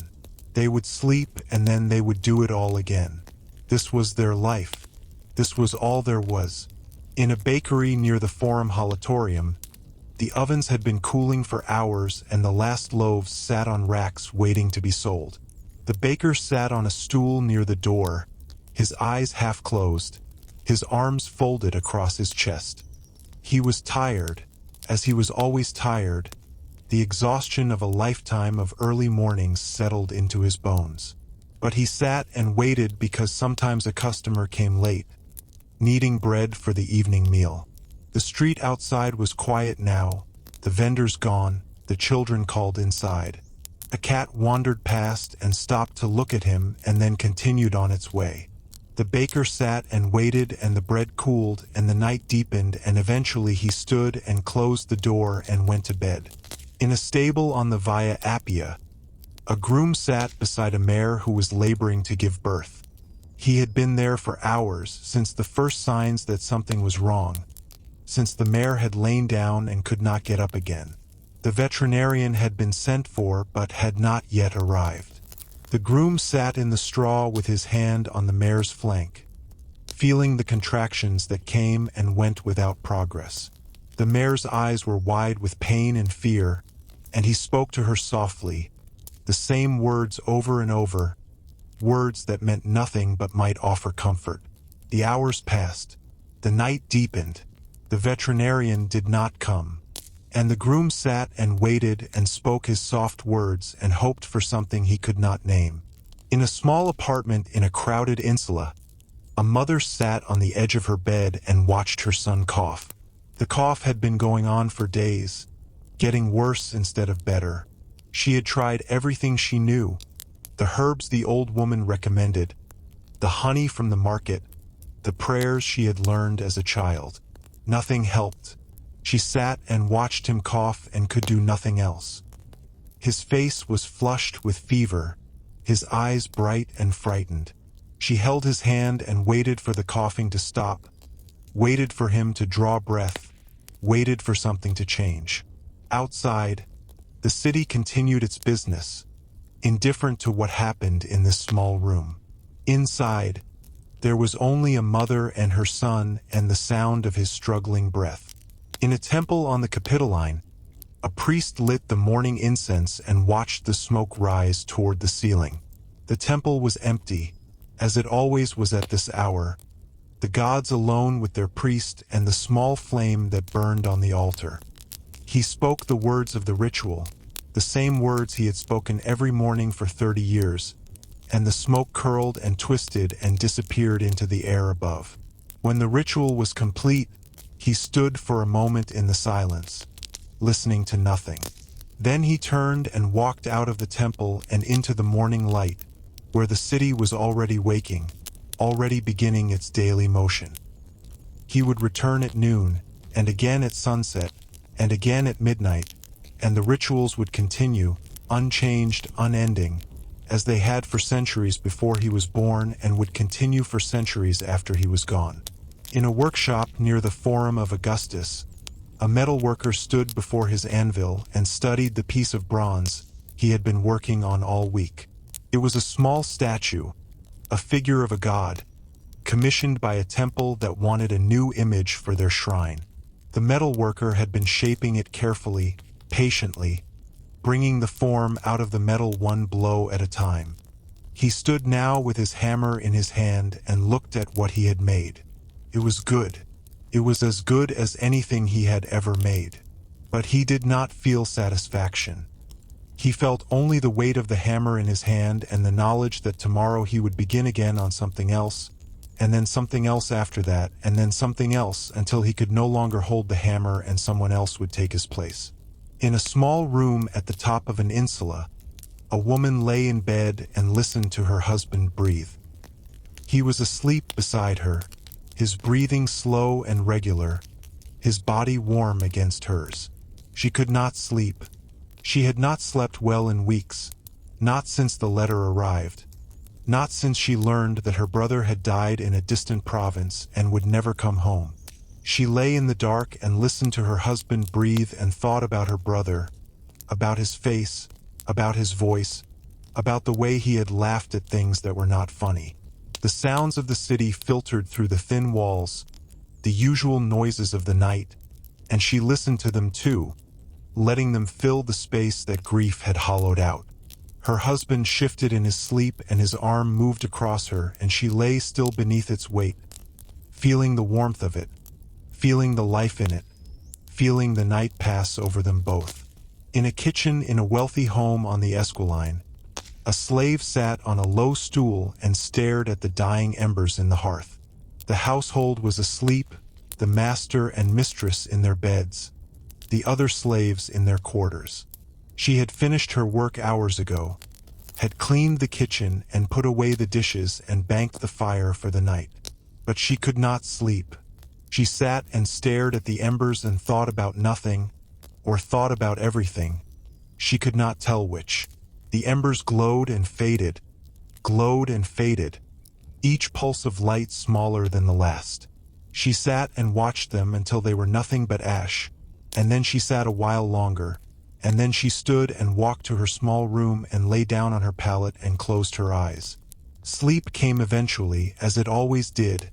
They would sleep, and then they would do it all again. This was their life. This was all there was. In a bakery near the Forum Holatorium, the ovens had been cooling for hours, and the last loaves sat on racks waiting to be sold. The baker sat on a stool near the door, his eyes half closed, his arms folded across his chest. He was tired, as he was always tired. The exhaustion of a lifetime of early mornings settled into his bones. But he sat and waited, because sometimes a customer came late, needing bread for the evening meal. The street outside was quiet now, the vendors gone, the children called inside. A cat wandered past and stopped to look at him and then continued on its way. The baker sat and waited, and the bread cooled and the night deepened, and eventually he stood and closed the door and went to bed. In a stable on the Via Appia, a groom sat beside a mare who was laboring to give birth. He had been there for hours, since the first signs that something was wrong, since the mare had lain down and could not get up again. The veterinarian had been sent for but had not yet arrived. The groom sat in the straw with his hand on the mare's flank, feeling the contractions that came and went without progress. The mare's eyes were wide with pain and fear, and he spoke to her softly, the same words over and over, words that meant nothing but might offer comfort. The hours passed. The night deepened. The veterinarian did not come, and the groom sat and waited and spoke his soft words and hoped for something he could not name. In a small apartment in a crowded insula, a mother sat on the edge of her bed and watched her son cough. The cough had been going on for days, getting worse instead of better. She had tried everything she knew, the herbs the old woman recommended, the honey from the market, the prayers she had learned as a child. Nothing helped. She sat and watched him cough and could do nothing else. His face was flushed with fever, his eyes bright and frightened. She held his hand and waited for the coughing to stop, waited for him to draw breath, waited for something to change. Outside, the city continued its business, indifferent to what happened in this small room. Inside, there was only a mother and her son and the sound of his struggling breath. In a temple on the Capitoline, a priest lit the morning incense and watched the smoke rise toward the ceiling. The temple was empty, as it always was at this hour, the gods alone with their priest and the small flame that burned on the altar. He spoke the words of the ritual, the same words he had spoken every morning for 30 years, and the smoke curled and twisted and disappeared into the air above. When the ritual was complete, he stood for a moment in the silence, listening to nothing. Then he turned and walked out of the temple and into the morning light, where the city was already waking, already beginning its daily motion. He would return at noon, and again at sunset, and again at midnight, and the rituals would continue, unchanged, unending, as they had for centuries before he was born and would continue for centuries after he was gone. In a workshop near the Forum of Augustus, a metal worker stood before his anvil and studied the piece of bronze he had been working on all week. It was a small statue, a figure of a god, commissioned by a temple that wanted a new image for their shrine. The metal worker had been shaping it carefully, patiently, bringing the form out of the metal one blow at a time. He stood now with his hammer in his hand and looked at what he had made. It was good. It was as good as anything he had ever made. But he did not feel satisfaction. He felt only the weight of the hammer in his hand and the knowledge that tomorrow he would begin again on something else, and then something else after that, and then something else until he could no longer hold the hammer and someone else would take his place. In a small room at the top of an insula, a woman lay in bed and listened to her husband breathe. He was asleep beside her, his breathing slow and regular, his body warm against hers. She could not sleep. She had not slept well in weeks, not since the letter arrived, not since she learned that her brother had died in a distant province and would never come home. She lay in the dark and listened to her husband breathe and thought about her brother, about his face, about his voice, about the way he had laughed at things that were not funny. The sounds of the city filtered through the thin walls, the usual noises of the night, and she listened to them too, letting them fill the space that grief had hollowed out. Her husband shifted in his sleep and his arm moved across her and she lay still beneath its weight, feeling the warmth of it, feeling the life in it, feeling the night pass over them both. In a kitchen in a wealthy home on the Esquiline, a slave sat on a low stool and stared at the dying embers in the hearth. The household was asleep, the master and mistress in their beds, the other slaves in their quarters. She had finished her work hours ago, had cleaned the kitchen and put away the dishes and banked the fire for the night. But she could not sleep. She sat and stared at the embers and thought about nothing, or thought about everything. She could not tell which. The embers glowed and faded, each pulse of light smaller than the last. She sat and watched them until they were nothing but ash, and then she sat a while longer, and then she stood and walked to her small room and lay down on her pallet and closed her eyes. Sleep came eventually, as it always did,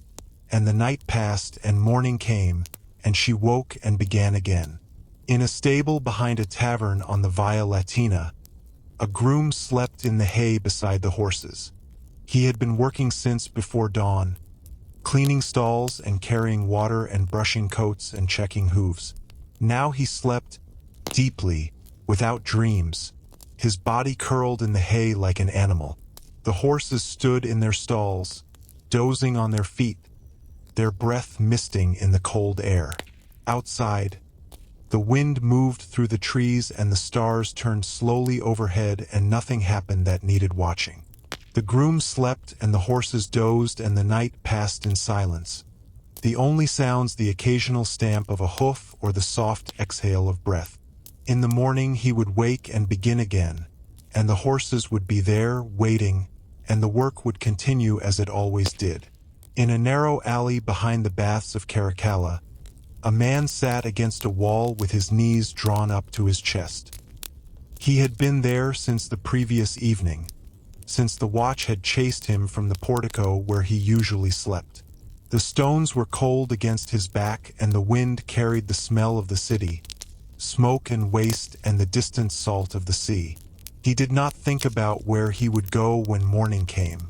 and the night passed and morning came, and she woke and began again. In a stable behind a tavern on the Via Latina, a groom slept in the hay beside the horses. He had been working since before dawn, cleaning stalls and carrying water and brushing coats and checking hooves. Now he slept deeply, without dreams, his body curled in the hay like an animal. The horses stood in their stalls, dozing on their feet, their breath misting in the cold air. Outside, the wind moved through the trees and the stars turned slowly overhead, and nothing happened that needed watching. The groom slept and the horses dozed, and the night passed in silence. The only sounds the occasional stamp of a hoof or the soft exhale of breath. In the morning he would wake and begin again, and the horses would be there, waiting, and the work would continue as it always did. In a narrow alley behind the baths of Caracalla, a man sat against a wall with his knees drawn up to his chest. He had been there since the previous evening, since the watch had chased him from the portico where he usually slept. The stones were cold against his back, and the wind carried the smell of the city, smoke and waste and the distant salt of the sea. He did not think about where he would go when morning came.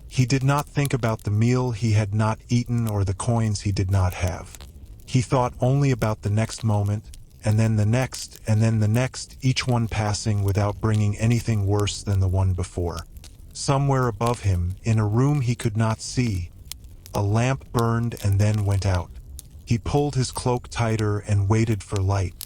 He did not think about the meal he had not eaten or the coins he did not have. He thought only about the next moment, and then the next, and then the next, each one passing without bringing anything worse than the one before. Somewhere above him, in a room he could not see, a lamp burned and then went out. He pulled his cloak tighter and waited for light.